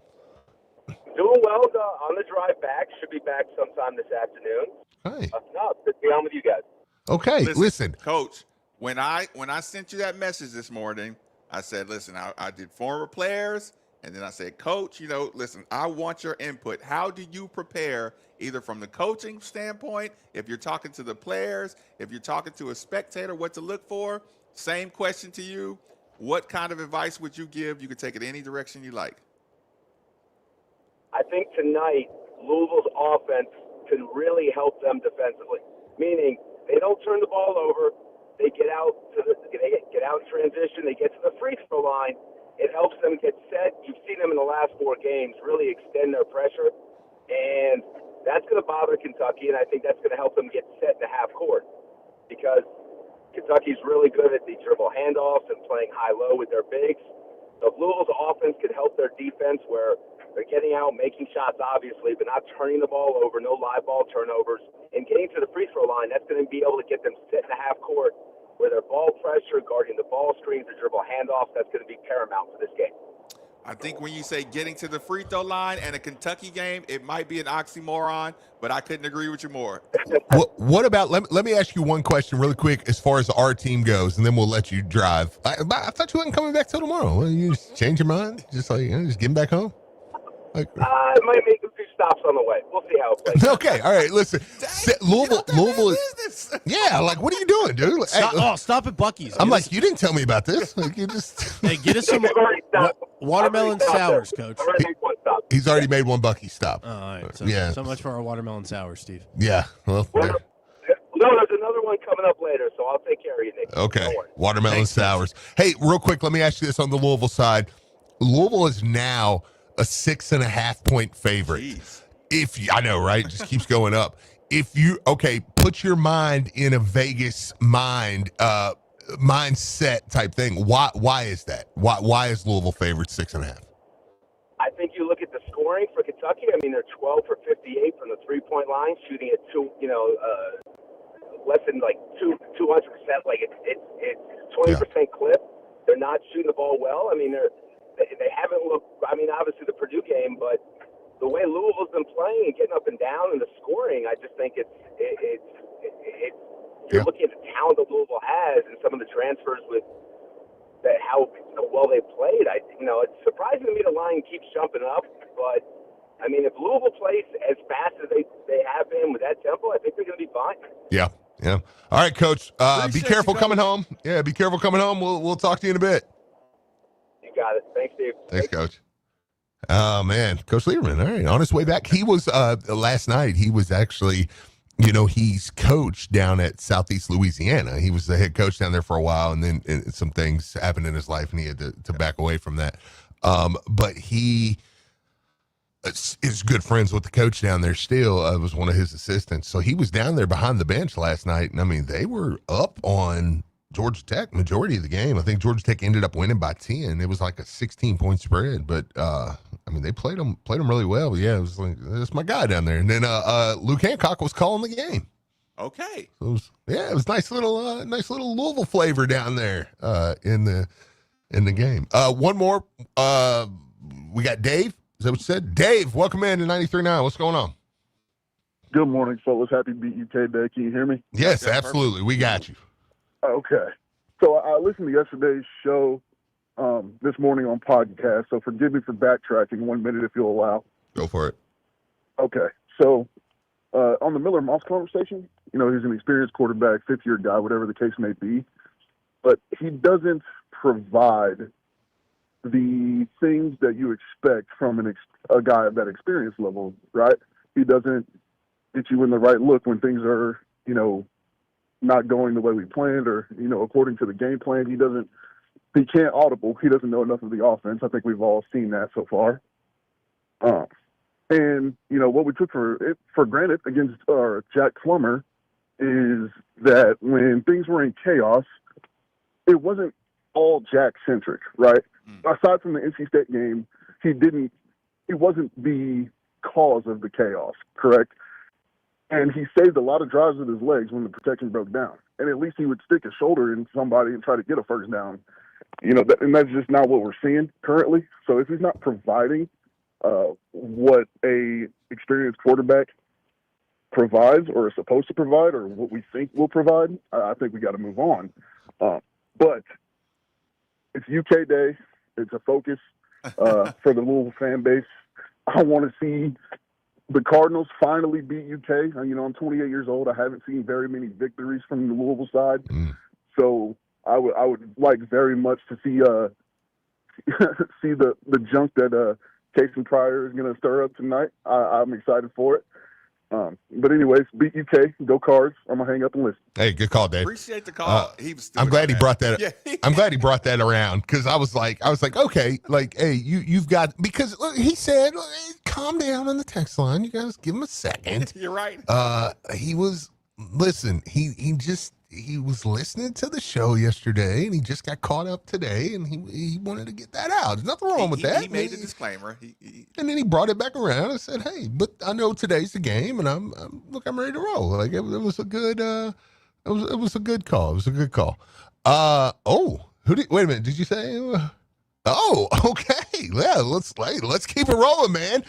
[SPEAKER 10] Doing well on the drive back. Should be back sometime this afternoon.
[SPEAKER 4] Hey.
[SPEAKER 10] No, good to be on with you guys.
[SPEAKER 4] Okay, listen.
[SPEAKER 3] Coach, when I sent you that message this morning, I said, listen, I did former players, and then I said, Coach, listen, I want your input. How do you prepare, either from the coaching standpoint, if you're talking to the players, if you're talking to a spectator, what to look for? Same question to you. What kind of advice would you give? You could take it any direction you like.
[SPEAKER 10] I think tonight Louisville's offense can really help them defensively, meaning they don't turn the ball over. They get out get out in transition. They get to the free throw line. It helps them get set. You've seen them in the last 4 games really extend their pressure, and that's going to bother Kentucky, and I think that's going to help them get set in the half court because Kentucky's really good at the dribble handoffs and playing high-low with their bigs. So if Louisville's offense could help their defense where they're getting out, making shots, obviously, but not turning the ball over, no live ball turnovers, and getting to the free throw line, that's going to be able to get them set in the half court where their ball pressure, guarding the ball screens, the dribble handoffs, that's going to be paramount for this game.
[SPEAKER 3] I think when you say getting to the free throw line and a Kentucky game, it might be an oxymoron, but I couldn't agree with you more.
[SPEAKER 4] What about, let me ask you one question really quick as far as our team goes, and then we'll let you drive. I thought you wasn't coming back till tomorrow. Well, you just change your mind? Just getting back home?
[SPEAKER 10] It might make a few stops on the way. We'll see how it plays.
[SPEAKER 4] Okay, all right, listen. Louisville is, yeah, like, what are you doing, dude? Like,
[SPEAKER 5] Stop at Buc-ee's.
[SPEAKER 4] I'm like, you didn't tell me about this. Like, you just.
[SPEAKER 5] Hey, get us some watermelon sours, Coach.
[SPEAKER 4] He's already made one Buc-ee's stop.
[SPEAKER 5] Oh, all right. So,
[SPEAKER 4] yeah.
[SPEAKER 5] So much for our watermelon sours, Steve.
[SPEAKER 4] Yeah, well.
[SPEAKER 10] No, there's another one coming up later, so I'll take care of you, Nick.
[SPEAKER 4] Okay, watermelon sours. Hey, real quick, let me ask you this on the Louisville side. Louisville is now a 6.5-point favorite.
[SPEAKER 3] Jeez.
[SPEAKER 4] I know, right? It just keeps going up. Put your mind in a Vegas mindset type thing. Why is that? Why is Louisville favored 6.5?
[SPEAKER 10] I think you look at the scoring for Kentucky. I mean, they're 12 for 58 from the 3-point line, shooting at less than 200%. Like it's 20% clip. They're not shooting the ball well. I mean, they haven't looked. I mean, obviously the Purdue game, but the way Louisville's been playing and getting up and down and the scoring, I just think it's you're looking at the talent that Louisville has and some of the transfers with that how well they played. It's surprising to me the line keeps jumping up, but I mean, if Louisville plays as fast as they have been with that tempo, I think they're going to be fine.
[SPEAKER 4] Yeah. All right, Coach. Be careful coming home. Yeah, be careful coming home. We'll talk to you in a bit.
[SPEAKER 10] You got it. Thanks, Steve.
[SPEAKER 4] Thanks, Coach. Oh, man. Coach Lieberman, all right, on his way back. He was, last night, he was actually, he's coached down at Southeast Louisiana. He was the head coach down there for a while, and then some things happened in his life, and he had to back away from that. But he is good friends with the coach down there still. Was one of his assistants. So he was down there behind the bench last night, and, I mean, they were up on Georgia Tech majority of the game. I think Georgia Tech ended up winning by 10. It was like a 16-point spread, but I mean, they played them really well. But yeah, it was like, that's my guy down there. And then Luke Hancock was calling the game.
[SPEAKER 3] Okay.
[SPEAKER 4] So it was nice little Louisville flavor down there in the game. One more. We got Dave. Is that what you said? Dave, welcome in to 93.9. What's going on?
[SPEAKER 11] Good morning, fellas. Happy Beat UK Day. Can you hear me?
[SPEAKER 4] Yes, absolutely. We got you.
[SPEAKER 11] Okay. So I listened to yesterday's show this morning on podcast, so forgive me for backtracking 1 minute if you'll allow.
[SPEAKER 4] Go for it.
[SPEAKER 11] Okay. So on the Miller Moss conversation, he's an experienced quarterback, fifth-year guy, whatever the case may be, but he doesn't provide the things that you expect from a guy at that experience level, right? He doesn't get you in the right look when things are, not going the way we planned or, according to the game plan. He can't audible. He doesn't know enough of the offense. I think we've all seen that so far. And, what we took for granted against Jack Plummer is that when things were in chaos, it wasn't all Jack-centric, right? Aside from the NC State game, he wasn't the cause of the chaos, correct? And he saved a lot of drives with his legs when the protection broke down. And at least he would stick his shoulder in somebody and try to get a first down. And that's just not what we're seeing currently. So if he's not providing what a experienced quarterback provides or is supposed to provide or what we think will provide, I think we got to move on. But it's UK Day. It's a focus for the Louisville fan base. I want to see the Cardinals finally beat UK. I'm 28 years old. I haven't seen very many victories from the Louisville side. So I would like very much to see see the junk that Casey Pryor is going to stir up tonight. I'm excited for it. But anyways, beat UK, go Cards. I'm gonna hang up and listen.
[SPEAKER 4] Hey, good call, Dave.
[SPEAKER 3] Appreciate the call.
[SPEAKER 4] I'm glad he brought that.
[SPEAKER 3] Yeah.
[SPEAKER 4] I'm glad he brought that around because I was like, okay, like, hey, you've got, because look, he said, calm down on the text line. You guys give him a second.
[SPEAKER 3] You're right.
[SPEAKER 4] He was listening to the show yesterday, and he just got caught up today, and he wanted to get that out. There's nothing wrong with that.
[SPEAKER 3] He made the disclaimer.
[SPEAKER 4] And then he brought it back around and said, "Hey, but I know today's the game, and I'm ready to roll." Like it was a good, it was a good call. It was a good call. Wait a minute. Did you say? Okay. Yeah, let's keep it rolling, man.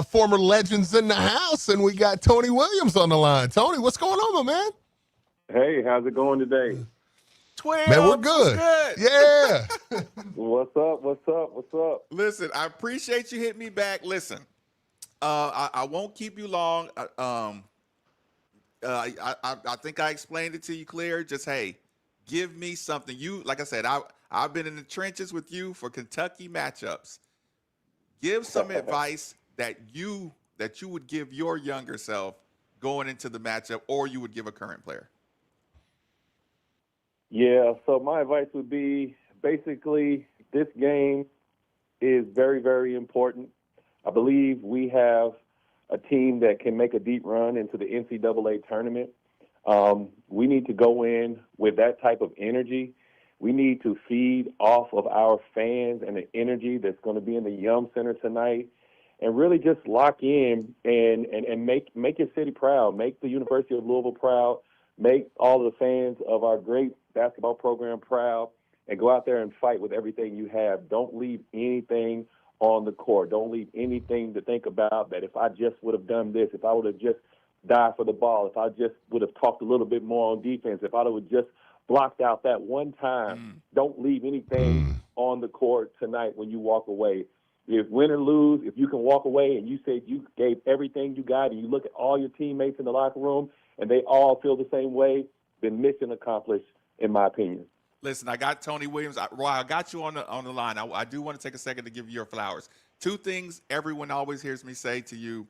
[SPEAKER 4] Former legends in the house, and we got Tony Williams on the line. Tony, what's going on, my man?
[SPEAKER 8] Hey, how's it going today?
[SPEAKER 3] 12.
[SPEAKER 4] Man, we're good. Yeah.
[SPEAKER 8] What's up?
[SPEAKER 3] Listen, I appreciate you hitting me back. Listen, I won't keep you long. I think I explained it to you clear. Just, hey, give me something. Like I said, I've been in the trenches with you for Kentucky matchups. Give some advice that you would give your younger self going into the matchup, or you would give a current player.
[SPEAKER 8] Yeah, so my advice would be basically this game is very, very important. I believe we have a team that can make a deep run into the NCAA tournament. We need to go in with that type of energy. We need to feed off of our fans and the energy that's going to be in the Yum Center tonight, and really just lock in and make your city proud, make the University of Louisville proud, make all of the fans of our great basketball program proud, and go out there and fight with everything you have. Don't leave anything on the court. Don't leave anything to think about that if I just would have done this, if I would have just died for the ball, if I just would have talked a little bit more on defense, if I would have just blocked out that one time. Don't leave anything on the court tonight when you walk away. If win or lose, if you can walk away and you say you gave everything you got, and you look at all your teammates in the locker room and they all feel the same way, then mission accomplished, in my opinion.
[SPEAKER 3] Listen, I got Tony Williams. Roy, I got you on the line. I do want to take a second to give you your flowers. Two things everyone always hears me say to you.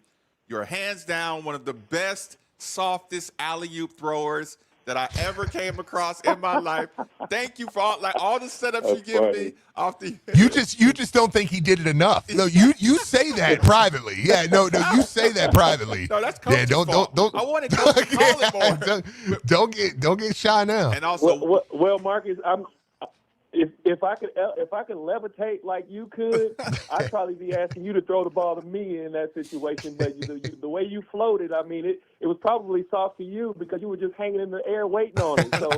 [SPEAKER 3] You're hands down one of the best, softest alley-oop throwers that I ever came across in my life. Thank you for all the setups you give me off the.
[SPEAKER 4] You just don't think he did it enough. No, you say that privately. Yeah, no, you say that privately.
[SPEAKER 3] No, that's coach's fault. I wanted Coach to call it more.
[SPEAKER 4] Don't get shy now.
[SPEAKER 3] And also,
[SPEAKER 8] well, Marcus, if I could levitate like you could, I'd probably be asking you to throw the ball to me in that situation. But the way you floated, I mean, it was probably soft to you because you were just hanging in the air waiting on it. So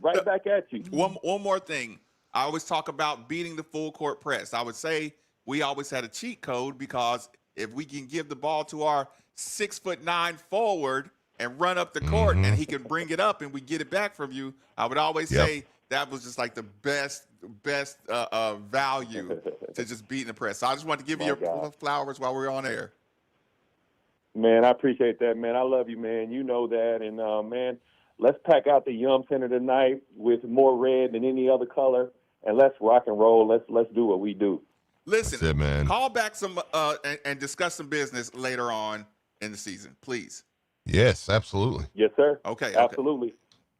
[SPEAKER 8] right back at you.
[SPEAKER 3] One more thing. I always talk about beating the full court press. I would say we always had a cheat code because if we can give the ball to our 6'9" forward and run up the court and he can bring it up and we get it back from you, I would always say that was just like the best value to just beating the press. So I just wanted to give you your flowers while we're on air.
[SPEAKER 8] Man, I appreciate that, man. I love you, man. You know that. And, man, let's pack out the Yum Center tonight with more red than any other color, and let's rock and roll. Let's do what we do.
[SPEAKER 3] Listen,
[SPEAKER 4] it, man.
[SPEAKER 3] Call back some and discuss some business later on in the season, please.
[SPEAKER 4] Yes, absolutely.
[SPEAKER 8] Yes, sir.
[SPEAKER 3] Okay.
[SPEAKER 8] Absolutely.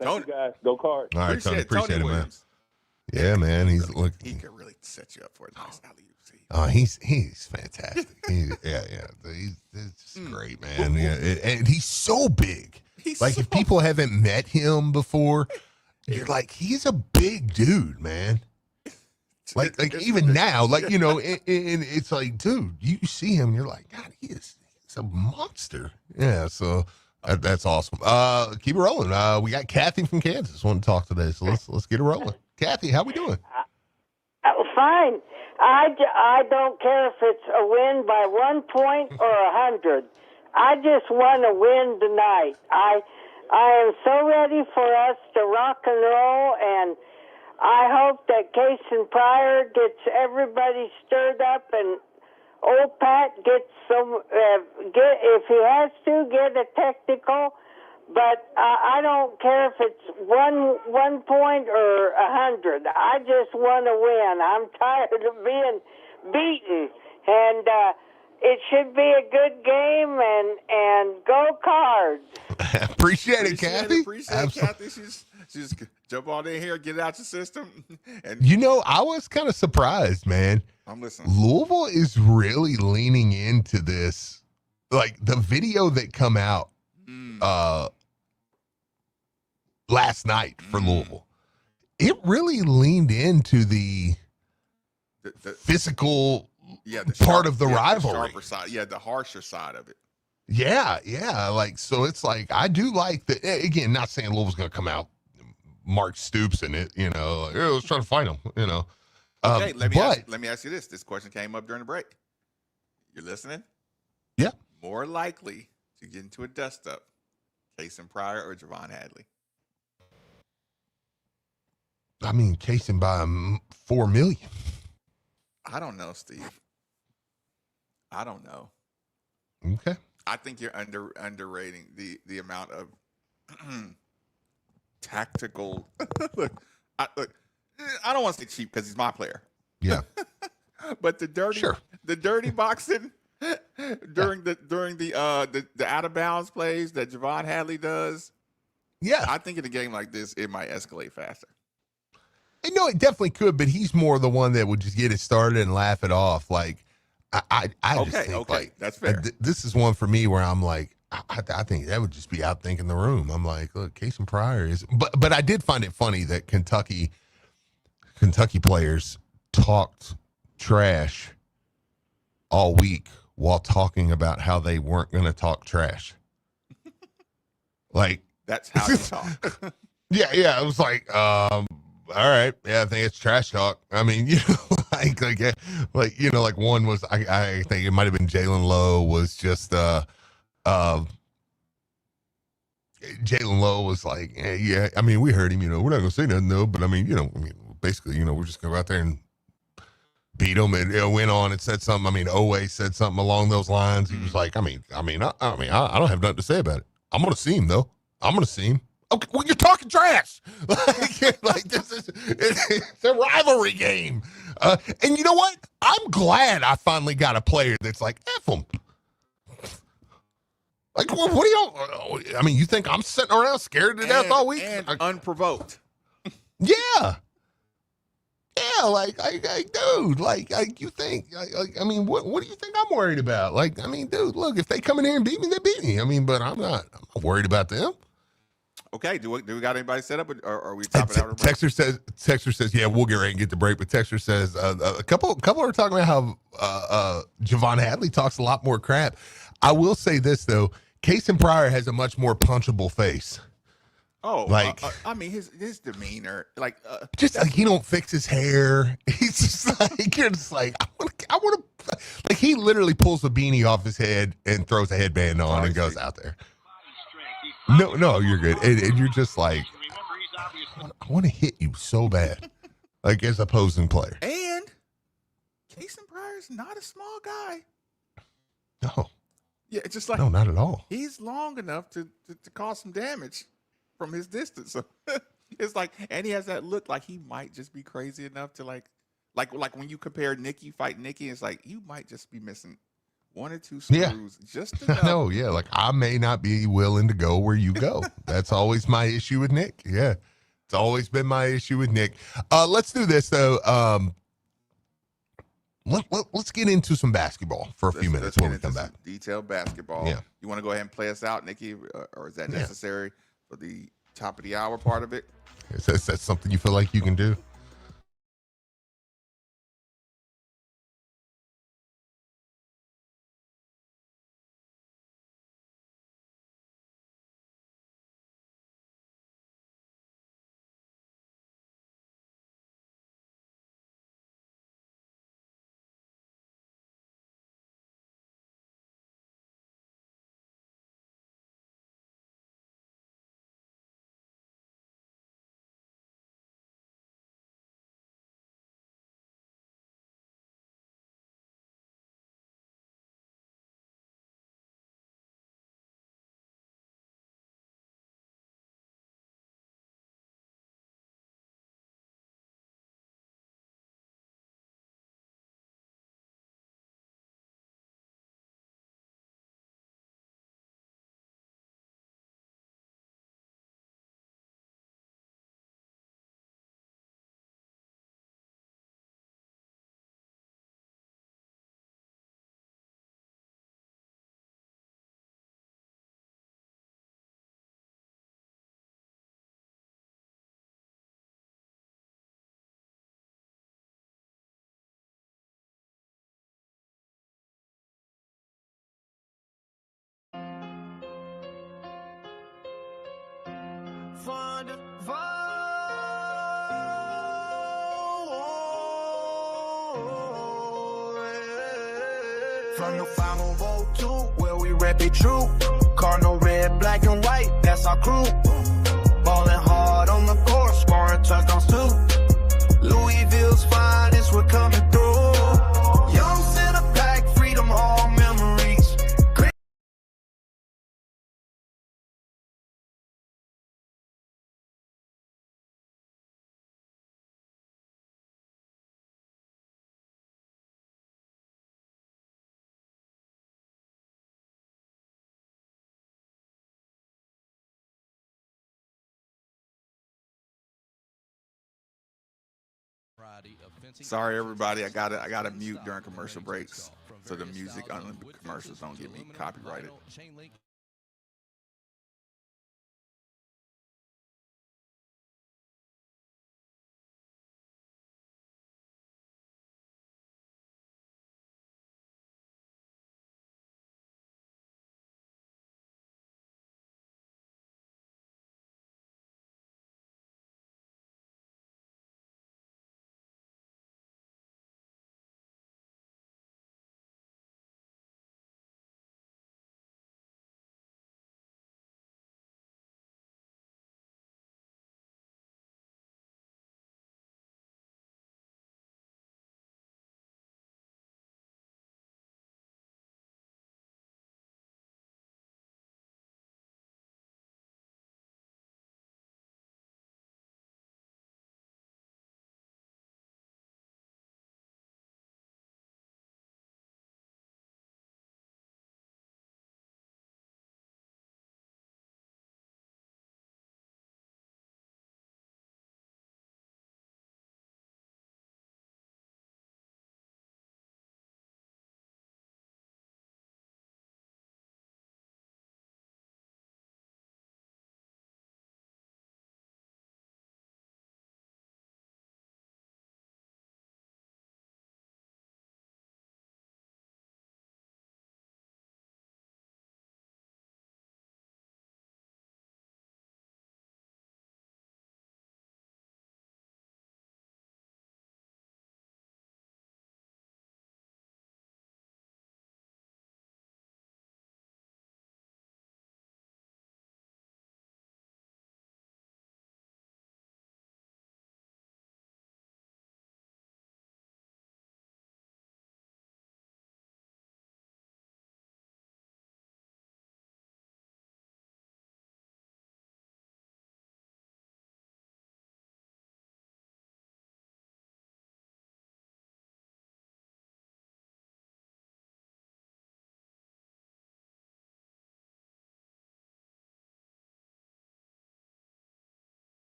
[SPEAKER 8] Thank you, guys. Go Cards.
[SPEAKER 4] All right, Tony. Appreciate it, man.
[SPEAKER 3] Yeah,
[SPEAKER 4] man. He
[SPEAKER 3] could really set you up for a nice alley-oop.
[SPEAKER 4] Oh, he's fantastic. He's just great, man. And he's so big. If people haven't met him before, you're like, he's a big dude, man. Like even now, and it's like, dude, you see him, you're like, God, he's a monster. Yeah, so that's awesome. Keep it rolling. We got Kathy from Kansas wanting to talk today, so let's get it rolling. Kathy, how we doing?
[SPEAKER 12] Fine. I don't care if it's a win by 1 point or 100. I just want to win tonight. I am so ready for us to rock and roll, and I hope that Case and Pryor gets everybody stirred up, and old Pat gets if he has to, get a technical. But I don't care if it's 1 point or 100. I just want to win. I'm tired of being beaten, and it should be a good game. And go Cards!
[SPEAKER 4] Appreciate it, Kathy.
[SPEAKER 3] Appreciate Kathy. She's jump on in here, get it out your system. And
[SPEAKER 4] I was kind of surprised, man.
[SPEAKER 3] I'm listening.
[SPEAKER 4] Louisville is really leaning into this. Like the video that come out last night for Louisville, it really leaned into the physical part of the rivalry.
[SPEAKER 3] The sharper side, the harsher side of it.
[SPEAKER 4] Yeah. So it's like, I do like that. Again, not saying Louisville's going to come out Mark Stoops in it, let's try to fight him,
[SPEAKER 3] Okay, let me ask you this. This question came up during the break. You're listening?
[SPEAKER 4] Yeah.
[SPEAKER 3] More likely to get into a dust-up, Kason Pryor or Javon Hadley?
[SPEAKER 4] I mean, Kason by 4 million.
[SPEAKER 3] I don't know, Steve. I don't know.
[SPEAKER 4] Okay.
[SPEAKER 3] I think you're underrating the amount of tactical. Look, I don't want to say cheap because he's my player.
[SPEAKER 4] Yeah.
[SPEAKER 3] But the dirty boxing during the out of bounds plays that Javon Hadley does.
[SPEAKER 4] Yeah.
[SPEAKER 3] I think in a game like this, it might escalate faster.
[SPEAKER 4] No, it definitely could, but he's more the one that would just get it started and laugh it off. Like, I just think, like,
[SPEAKER 3] that's fair.
[SPEAKER 4] This is one for me where I'm like, I think that would just be outthinking the room. I'm like, look, Kason Pryor is, but I did find it funny that Kentucky players talked trash all week while talking about how they weren't going to talk trash. Like,
[SPEAKER 3] that's how you talk.
[SPEAKER 4] Yeah. It was like, all right. Yeah, I think it's trash talk. I mean, like one was, I think it might have been Jalen Lowe was just, Jalen Lowe was like, yeah, I mean, we heard him, we're not going to say nothing though, but I mean, basically, we're just going to go out there and beat them, and it went on and said something. I mean, Owe said something along those lines. He was like, I don't have nothing to say about it. I'm going to see him though. I'm going to see him. Okay, well, you're talking trash. like this is it's a rivalry game. And you know what? I'm glad I finally got a player that's like, F him. Like, what do y'all? I mean, you think I'm sitting around scared to death all week?
[SPEAKER 3] And unprovoked.
[SPEAKER 4] Yeah. Yeah, like, dude, you think, I mean, what do you think I'm worried about? Like, I mean, dude, look, if they come in here and beat me, they beat me. I mean, but I'm not worried about them.
[SPEAKER 3] Okay, do we got anybody set up, or are we topping out?
[SPEAKER 4] Texter says, yeah, we'll get ready and get the break. But Texter says a couple are talking about how Javon Hadley talks a lot more crap. I will say this though, Casey Pryor has a much more punchable face.
[SPEAKER 3] Oh,
[SPEAKER 4] like
[SPEAKER 3] I mean, his demeanor, like
[SPEAKER 4] just like he don't fix his hair. He's just like you're just like I want to like he literally pulls the beanie off his head and throws a headband on and goes out there. No, you're good. And you're just like, I want to hit you so bad, like as opposing player.
[SPEAKER 3] And Casey Pryor's not a small guy.
[SPEAKER 4] No.
[SPEAKER 3] Yeah, it's just like
[SPEAKER 4] no, not at all.
[SPEAKER 3] He's long enough to cause some damage from his distance. So it's like, and he has that look like he might just be crazy enough to like when you compare Nikki fight Nikki, it's like you might just be missing one or two screws just enough.
[SPEAKER 4] No, yeah, like I may not be willing to go where you go. That's always my issue with Nick. Yeah, it's always been my issue with Nick. Let's do this though. Let's get into some basketball for a few minutes when we come back.
[SPEAKER 3] Detailed basketball.
[SPEAKER 4] Yeah.
[SPEAKER 3] You want to go ahead and play us out, Nikki, or is that necessary for the top of the hour part of it?
[SPEAKER 4] Is that something you feel like you can do?
[SPEAKER 13] From the 502, where we rep it true. Cardinal red, black and white, that's our crew. Ballin' hard on the court, scoring touchdowns too. Louisville's finest, we're coming through. Young center pack, freedom, all memories.
[SPEAKER 3] Sorry, everybody. I gotta mute during commercial breaks so the music on the commercials don't get me copyrighted.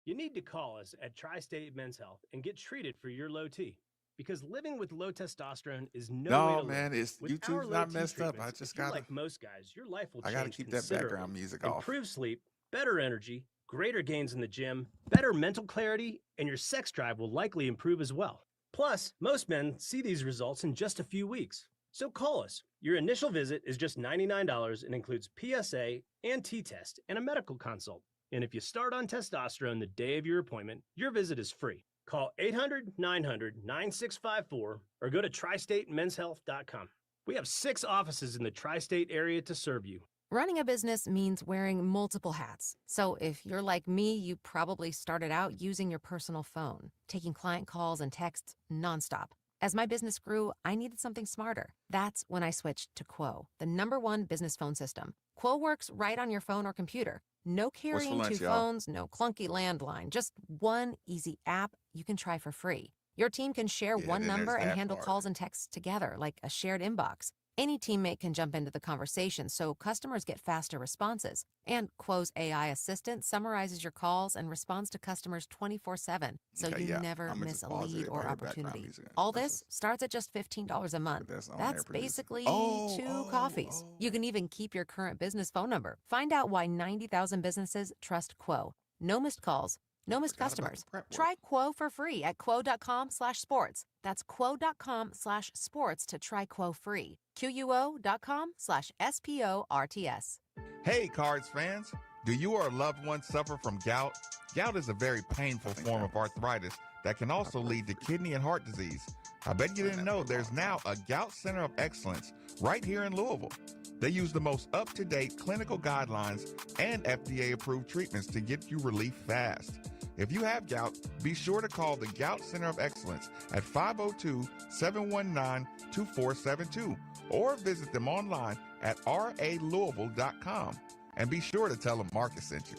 [SPEAKER 14] You need to call us at Tri-State Men's Health and get treated for your low T. Because living with low testosterone is no way to
[SPEAKER 3] man,
[SPEAKER 14] live.
[SPEAKER 3] it's
[SPEAKER 14] With
[SPEAKER 3] YouTube's
[SPEAKER 14] our low
[SPEAKER 3] not
[SPEAKER 14] T
[SPEAKER 3] messed up. I
[SPEAKER 14] treatments,
[SPEAKER 3] just
[SPEAKER 14] if you're
[SPEAKER 3] gotta,
[SPEAKER 14] like most guys, your life will
[SPEAKER 3] I gotta
[SPEAKER 14] change
[SPEAKER 3] keep that
[SPEAKER 14] considerably.
[SPEAKER 3] background music off.
[SPEAKER 14] Improve sleep, better energy, greater gains in the gym, better mental clarity, and your sex drive will likely improve as well. Plus, most men see these results in just a few weeks. So call us. Your initial visit is just $99 and includes PSA and T-test and a medical consult. And if you start on testosterone the day of your appointment, your visit is free. Call 800-900-9654 or go to tristatemenshealth.com. We have 6 offices in the tri-state area to serve you.
[SPEAKER 15] Running a business means wearing multiple hats. So if you're like me, you probably started out using your personal phone, taking client calls and texts nonstop. As my business grew, I needed something smarter. That's when I switched to Quo, the #1 business phone system. Quo works right on your phone or computer. No carrying
[SPEAKER 3] lunch,
[SPEAKER 15] 2
[SPEAKER 3] y'all?
[SPEAKER 15] phones, no clunky landline, just one easy app you can try for free. Your team can share
[SPEAKER 3] Yeah,
[SPEAKER 15] one
[SPEAKER 3] then there's
[SPEAKER 15] number and
[SPEAKER 3] that
[SPEAKER 15] handle
[SPEAKER 3] part.
[SPEAKER 15] calls and texts together like a shared inbox. Any teammate can jump into the conversation so customers get faster responses. And Quo's AI assistant summarizes your calls and responds to customers 24/7, so
[SPEAKER 3] Okay,
[SPEAKER 15] you
[SPEAKER 3] yeah.
[SPEAKER 15] never
[SPEAKER 3] I'ma
[SPEAKER 15] miss
[SPEAKER 3] just
[SPEAKER 15] a
[SPEAKER 3] pause it
[SPEAKER 15] lead
[SPEAKER 3] if
[SPEAKER 15] or
[SPEAKER 3] I hear background
[SPEAKER 15] opportunity.
[SPEAKER 3] music.
[SPEAKER 15] All this starts at just $15 a month.
[SPEAKER 3] That's on
[SPEAKER 15] That's
[SPEAKER 3] there producing.
[SPEAKER 15] basically
[SPEAKER 3] Oh,
[SPEAKER 15] 2 coffees. You can even keep your current business phone number. Find out why 90,000 businesses trust Quo. No missed calls. No missed
[SPEAKER 3] Forgot about the
[SPEAKER 15] customers.
[SPEAKER 3] prep work.
[SPEAKER 15] Try Quo for free at quo.com/sports. That's quo.com/sports to try Quo free. QUO.com/SPORTS.
[SPEAKER 3] Hey, Cards fans! Do you or a loved one suffer from gout? Gout is a very painful form of arthritis that can also lead to kidney and heart disease. I bet you didn't know there's now a Gout Center of Excellence right here in Louisville. They use the most up-to-date clinical guidelines and FDA-approved treatments to get you relief fast. If you have gout, be sure to call the Gout Center of Excellence at 502-719-2472 or visit them online at ralouisville.com. And be sure to tell them Marcus sent you.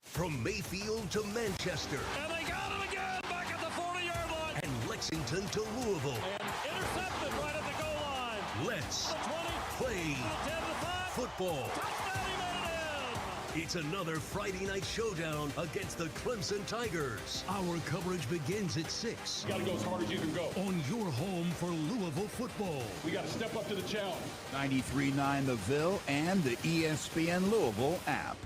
[SPEAKER 16] From Mayfield to Manchester.
[SPEAKER 1] And they got it again back at the 40-yard line.
[SPEAKER 16] And Lexington to Louisville.
[SPEAKER 1] And intercepted right at the goal line.
[SPEAKER 16] Let's
[SPEAKER 1] The 20,
[SPEAKER 16] play
[SPEAKER 1] the 10, the 5.
[SPEAKER 16] football.
[SPEAKER 1] Touchdown, he made it in.
[SPEAKER 16] It's another Friday night showdown against the Clemson Tigers. Our coverage begins at 6.
[SPEAKER 17] You got to go as hard as you can go.
[SPEAKER 16] On your home for Louisville football.
[SPEAKER 17] We got to step up to the challenge.
[SPEAKER 2] 93.9 The Ville and the ESPN Louisville app.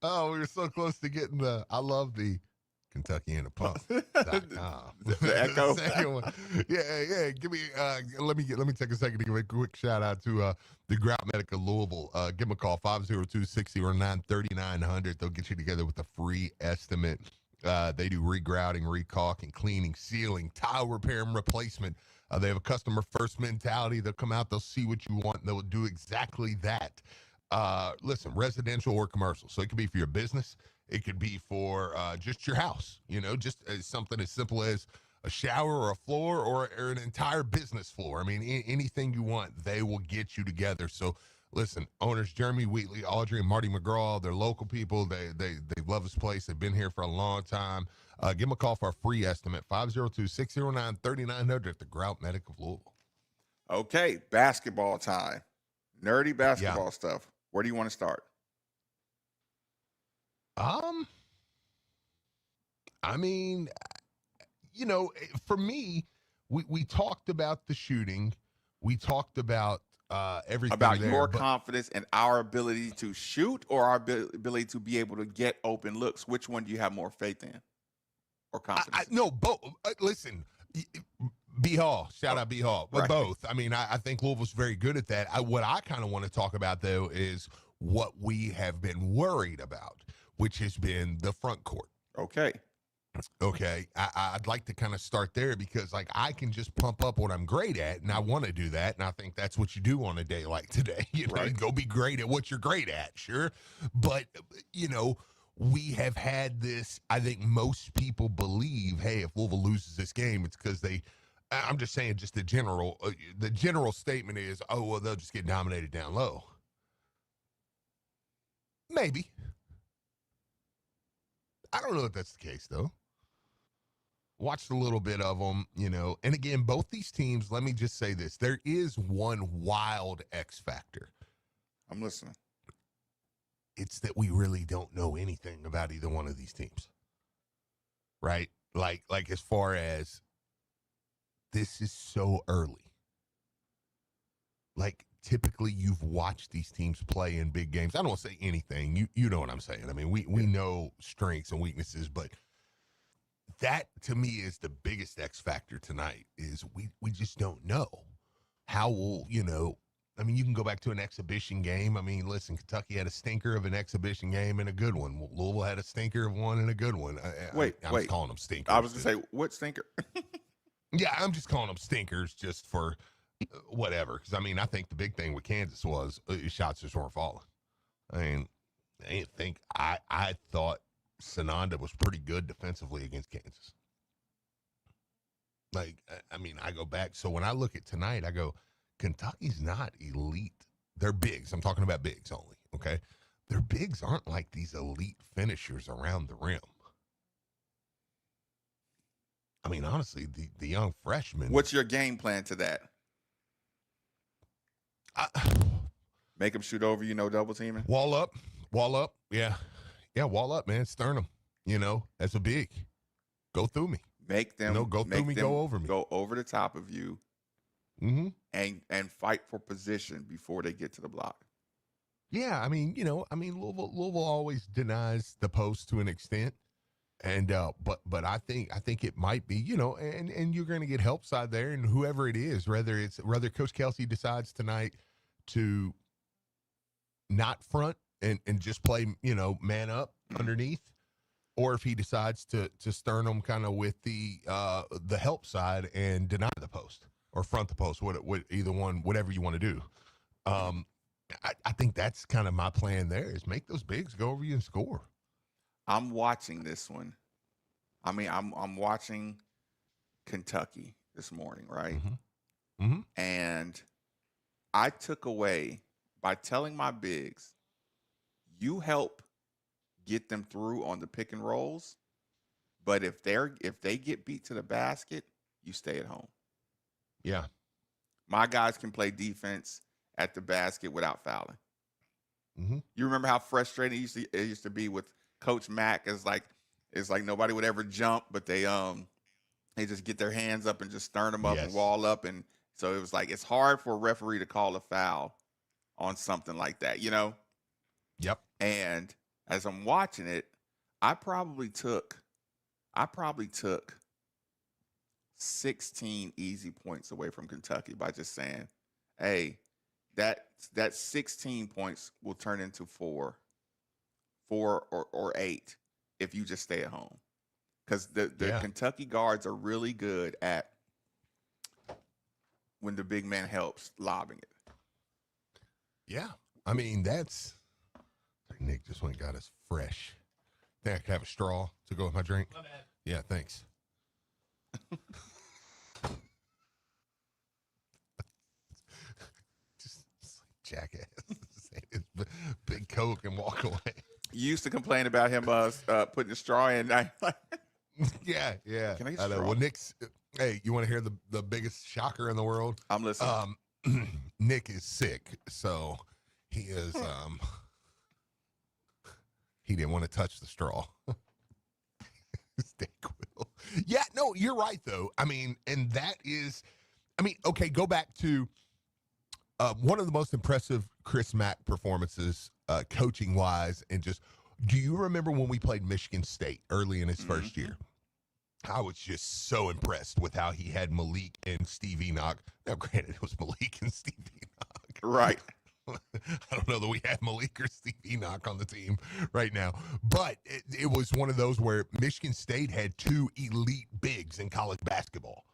[SPEAKER 4] Oh, we were so close to getting the. I love the Kentucky in a Pump.
[SPEAKER 3] The echo.
[SPEAKER 4] Second one. Yeah. Give me. Let me take a second to give a quick shout out to the Grout Medic of Louisville. Give them a call 502-609-3900. They'll get you together with a free estimate. They do regrouting, recaulking, cleaning, sealing, tile repair, and replacement. They have a customer first mentality. They'll come out, they'll see what you want, and they'll do exactly that. Listen, residential or commercial. So it could be for your business. It could be for just your house, just as something as simple as a shower or a floor or an entire business floor. I mean, anything you want, they will get you together. So listen, owners Jeremy Wheatley, Audrey, and Marty McGraw, they're local people. They love this place. They've been here for a long time. Give them a call for a free estimate, 502-609-3900 at the Grout Medic of Louisville.
[SPEAKER 3] Okay, basketball time. Nerdy basketball stuff. Where do you want to start?
[SPEAKER 4] I mean, you know, for me, we talked about the shooting. We talked about everything
[SPEAKER 3] about
[SPEAKER 4] there,
[SPEAKER 3] your confidence and our ability to shoot, or our ability to be able to get open looks. Which one do you have more faith in or confidence?
[SPEAKER 4] No, both. Listen, B Hall, shout out B Hall, but
[SPEAKER 3] Right.
[SPEAKER 4] both. I mean, I think Louisville's very good at that. What I kind of want to talk about though is what we have been worried about, which has been the front court.
[SPEAKER 3] Okay.
[SPEAKER 4] I'd like to kind of start there because, like, I can just pump up what I'm great at, and I want to do that, and I think that's what you do on a day like today. You know,
[SPEAKER 3] Right.
[SPEAKER 4] go be great at what you're great at, sure. But, you know, we have had this, I think most people believe, hey, if Louisville loses this game, it's because I'm just saying just the general statement is, oh, well, they'll just get dominated down low. Maybe. I don't know if that's the case, though. Watched a little bit of them, you know. And again, both these teams, let me just say this. There is one wild X factor.
[SPEAKER 3] I'm listening.
[SPEAKER 4] It's that we really don't know anything about either one of these teams. Right? Like as far as this is so early. Like, typically you've watched these teams play in big games. I don't want to say anything. You know what I'm saying. I mean, we know strengths and weaknesses, but that to me is the biggest X factor tonight is we just don't know how we'll, you know, I mean, you can go back to an exhibition game. I mean, listen, Kentucky had a stinker of an exhibition game and a good one. Louisville had a stinker of one and a good one. I'm just calling them stinkers.
[SPEAKER 3] I was going to say, what stinker?
[SPEAKER 4] Yeah, I'm just calling them stinkers just for whatever. Because, I mean, I think the big thing with Kansas was shots just weren't falling. I mean, I thought Sananda was pretty good defensively against Kansas. Like, I mean, I go back. So when I look at tonight, I go, Kentucky's not elite. They're bigs. I'm talking about bigs only, okay? Their bigs aren't like these elite finishers around the rim. I mean, honestly, the young freshmen.
[SPEAKER 3] What's your game plan to that? Make them shoot over you, no double teaming?
[SPEAKER 4] Wall up. Yeah, wall up, man. Stern them, you know, as a big. Go through me.
[SPEAKER 3] Make them
[SPEAKER 4] go through me, go over me.
[SPEAKER 3] Go over the top of you.
[SPEAKER 4] Mm-hmm.
[SPEAKER 3] And fight for position before they get to the block.
[SPEAKER 4] Yeah, I mean, you know, Louisville always denies the post to an extent. And but I think it might be, you know, and you're going to get help side there, and whoever it is, whether Coach Kelsey decides tonight to not front and just play, you know, man up underneath, or if he decides to stern them kind of with the help side and deny the post or front the post, what either one, whatever you want to do. I think that's kind of my plan there is make those bigs go over you and score.
[SPEAKER 3] I'm watching this one. I mean, I'm watching Kentucky this morning, right?
[SPEAKER 4] Mm-hmm. Mm-hmm.
[SPEAKER 3] And I took away by telling my bigs, you help get them through on the pick and rolls, but if they get beat to the basket, you stay at home.
[SPEAKER 4] Yeah.
[SPEAKER 3] My guys can play defense at the basket without fouling.
[SPEAKER 4] Mm-hmm.
[SPEAKER 3] You remember how frustrating it used to be with Coach Mack? It's like nobody would ever jump, but they just get their hands up and just stern them up and wall up, and so it was like it's hard for a referee to call a foul on something like that, you know?
[SPEAKER 4] Yep.
[SPEAKER 3] And as I'm watching it, I probably took 16 easy points away from Kentucky by just saying, hey, that 16 points will turn into 4 or 8 if you just stay at home. Because the Kentucky guards are really good at when the big man helps lobbing it.
[SPEAKER 4] Yeah. I mean, that's Nick just went and got us fresh. Think I could have a straw to go with my drink?
[SPEAKER 5] My bad.
[SPEAKER 4] Yeah, thanks. Just jackass. It's big Coke and walk away.
[SPEAKER 3] You used to complain about him putting a straw in.
[SPEAKER 4] Yeah.
[SPEAKER 3] Can I get
[SPEAKER 4] I know.
[SPEAKER 3] straw?
[SPEAKER 4] Well, Nick's. Hey, you want to hear the biggest shocker in the world?
[SPEAKER 3] I'm listening.
[SPEAKER 4] Nick is sick, so he is. He didn't want to touch the straw. Yeah, no, you're right though. I mean, and that is, okay, go back to one of the most impressive Chris Mack performances, coaching wise, and just. Do you remember when we played Michigan State early in his first year? I was just so impressed with how he had Malik and Steve Enoch. Now, granted, it was Malik and Steve Enoch.
[SPEAKER 3] Right.
[SPEAKER 4] I don't know that we have Malik or Steve Enoch on the team right now, but it was one of those where Michigan State had two elite bigs in college basketball,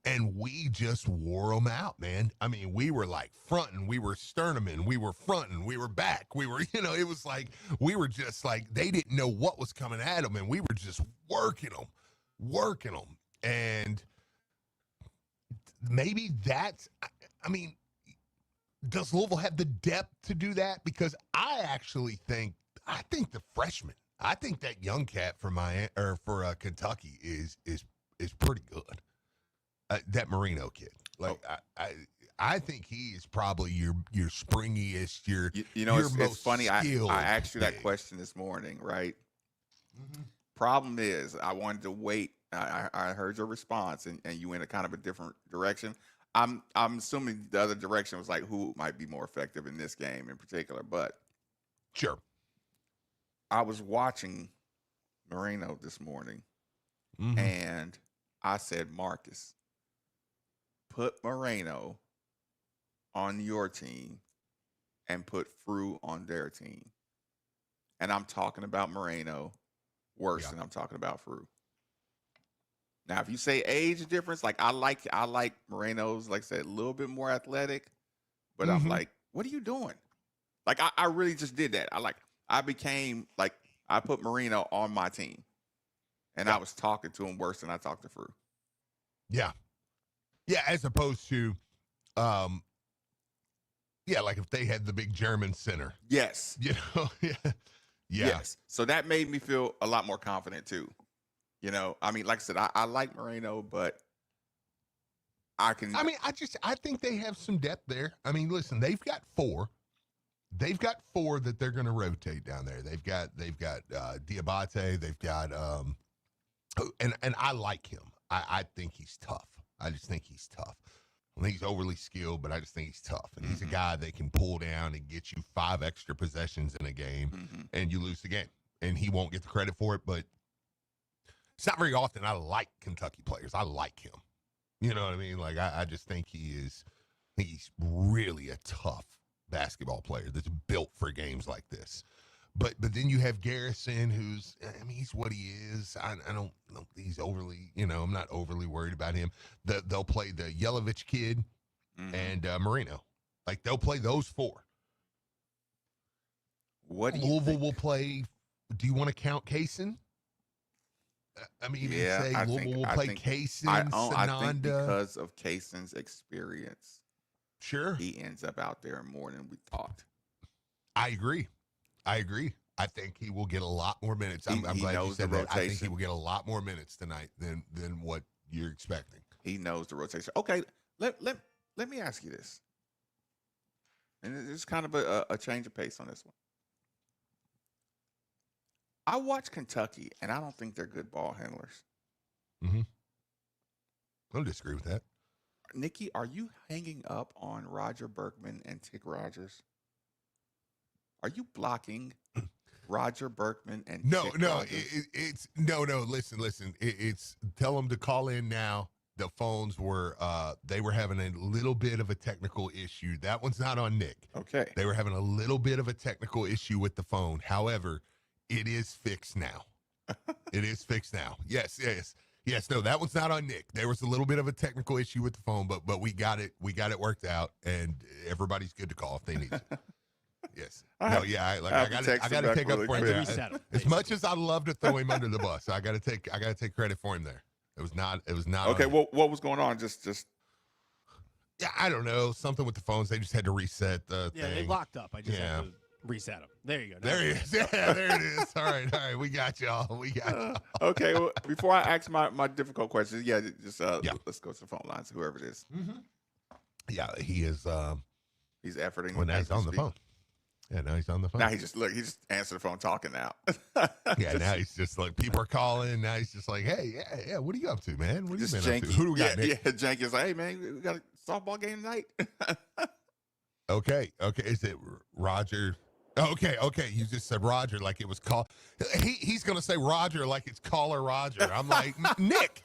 [SPEAKER 4] and we just wore them out, man. I mean, we were like fronting, we were sternuming, we were fronting, we were back, we were, it was like we were just like they didn't know what was coming at them, and we were just working them. And maybe that's, does Louisville have the depth to do that? Because I think the freshman, I think that young cat for Kentucky is pretty good. That Marino kid, I think he is probably your springiest, your most
[SPEAKER 3] it's funny. I asked you that
[SPEAKER 4] big.
[SPEAKER 3] question this morning, right? Mm-hmm. Problem is, I wanted to wait. I heard your response, and you went a kind of a different direction. I'm assuming the other direction was like who might be more effective in this game in particular, but
[SPEAKER 4] sure.
[SPEAKER 3] I was watching Moreno this morning, and I said, Marcus, put Moreno on your team and put Frew on their team. And I'm talking about Moreno worse than I'm talking about Frew. Now, if you say age difference, like I like Moreno's, like I said, a little bit more athletic, but I'm like, what are you doing? Like I really just did that. I became like I put Moreno on my team, and I was talking to him worse than I talked to Frew.
[SPEAKER 4] Yeah, as opposed to, like if they had the big German center.
[SPEAKER 3] Yes.
[SPEAKER 4] Yes.
[SPEAKER 3] So that made me feel a lot more confident too. Like I said, I like Moreno, but I
[SPEAKER 4] think they have some depth there. I mean, listen, they've got four that they're going to rotate down there. They've got Diabate. They've got and I like him. I think he's tough. I just think he's tough. I think he's overly skilled, but I just think he's tough. And he's a guy that can pull down and get you 5 extra possessions in a game, and you lose the game. And he won't get the credit for it, but it's not very often I like Kentucky players. I like him. You know what I mean? Like, I just think he's really a tough basketball player that's built for games like this. But then you have Garrison, who's, he's what he is. I don't think he's overly, I'm not overly worried about him. They'll play the Yelovich kid and Marino. Like, they'll play those 4.
[SPEAKER 3] What do you
[SPEAKER 4] Louisville
[SPEAKER 3] think?
[SPEAKER 4] will play, do you want to count Kaysen? Louisville will play Kaysen, Sananda.
[SPEAKER 3] I think because of Kaysen's experience,
[SPEAKER 4] sure,
[SPEAKER 3] he ends up out there more than we thought.
[SPEAKER 4] I agree. I think he will get a lot more minutes. I'm glad you said that. I think he will get a lot more minutes tonight than what you're expecting.
[SPEAKER 3] He knows the rotation. Okay, let me ask you this, and it's kind of a change of pace on this one. I watch Kentucky, and I don't think they're good ball handlers.
[SPEAKER 4] I don't disagree with that.
[SPEAKER 3] Nikki, are you hanging up on Roger Berkman and Tick Rogers? Are you blocking Roger Berkman and Tick Rogers?
[SPEAKER 4] Listen. It's tell them to call in now. The phones were they were having a little bit of a technical issue. That one's not on Nick.
[SPEAKER 3] Okay.
[SPEAKER 4] They were having a little bit of a technical issue with the phone. However, it is fixed now. Yes. No, that one's not on Nick. There was a little bit of a technical issue with the phone, but we got it worked out, and everybody's good to call if they need to. Yes. I got to take up for him there. As much as I love to throw him under the bus, I got to take credit for him there. It was not.
[SPEAKER 3] Okay, what was going on? Just.
[SPEAKER 4] Yeah, I don't know. Something with the phones. They just had to reset the
[SPEAKER 5] Yeah,
[SPEAKER 4] thing.
[SPEAKER 5] they locked up. I just had to reset them. There you go.
[SPEAKER 4] There he is. Yeah, there it is. All right. We got y'all.
[SPEAKER 3] Okay, well, before I ask my difficult questions, let's go to the phone lines, whoever it is.
[SPEAKER 4] Mm-hmm. Yeah, he is.
[SPEAKER 3] He's efforting.
[SPEAKER 4] Well, now he's on the phone. Yeah, now he's on the phone.
[SPEAKER 3] Now he just answered the phone talking now.
[SPEAKER 4] Yeah, now he's just like, people are calling. Now he's just like, hey, yeah, what are you up to, man? What are you been up to? Who do we got, Nick?
[SPEAKER 3] Yeah, Janky is like, hey, man, we got a softball game tonight.
[SPEAKER 4] Okay. Is it Roger? Okay. You just said Roger like it was call. He's going to say Roger like it's caller Roger. I'm like, Nick.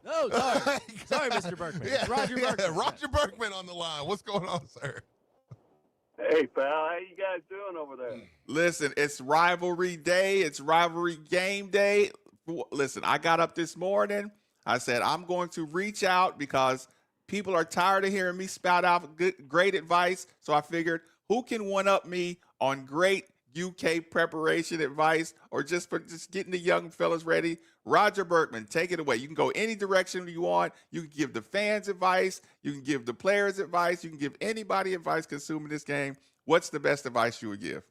[SPEAKER 5] No, sorry, Mr. Berkman.
[SPEAKER 4] Yeah,
[SPEAKER 5] Roger Berkman.
[SPEAKER 4] Roger Berkman on the line. What's going on, sir?
[SPEAKER 8] Hey, pal, how you guys doing over there?
[SPEAKER 3] Listen, it's rivalry day. It's rivalry game day. Listen, I got up this morning. I said, I'm going to reach out because people are tired of hearing me spout out great advice. So I figured, who can one-up me on great UK preparation advice or just getting the young fellas ready? Roger Berkman, take it away. You can go any direction you want. You can give the fans advice. You can give the players advice. You can give anybody advice consuming this game. What's the best advice you would give?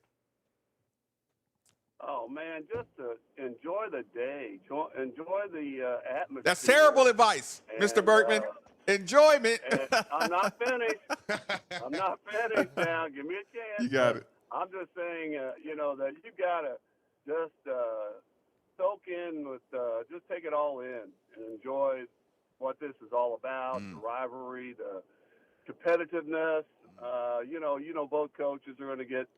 [SPEAKER 8] Oh, man, just to enjoy the day. Enjoy the atmosphere.
[SPEAKER 3] That's terrible advice, Mr. Berkman. Enjoyment.
[SPEAKER 8] I'm not finished. Now. Give me a chance.
[SPEAKER 3] You got it.
[SPEAKER 8] I'm just saying, that you got to just soak in with, just take it all in and enjoy what this is all about, the rivalry, the competitiveness. Both coaches are going to get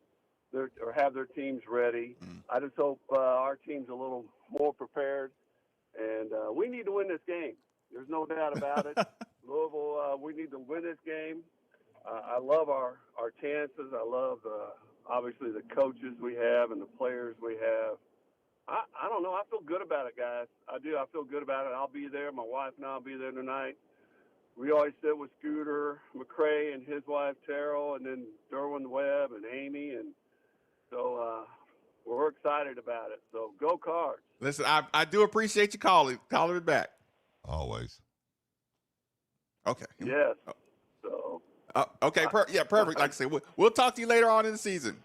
[SPEAKER 8] have their teams ready. I just hope our team's a little more prepared, and we need to win this game. There's no doubt about it. Louisville, we need to win this game. I love our chances. I love obviously the coaches we have and the players we have. I don't know. I feel good about it, guys. I do. I feel good about it. I'll be there. My wife and I will be there tonight. We always sit with Scooter McCrae and his wife Terrell, and then Derwin Webb and Amy, and so we're excited about it. So go Cards.
[SPEAKER 3] Listen, I do appreciate you calling me back.
[SPEAKER 4] Always.
[SPEAKER 3] Okay.
[SPEAKER 8] Yes. So.
[SPEAKER 3] Okay. Perfect. Like I said, we'll talk to you later on in the season.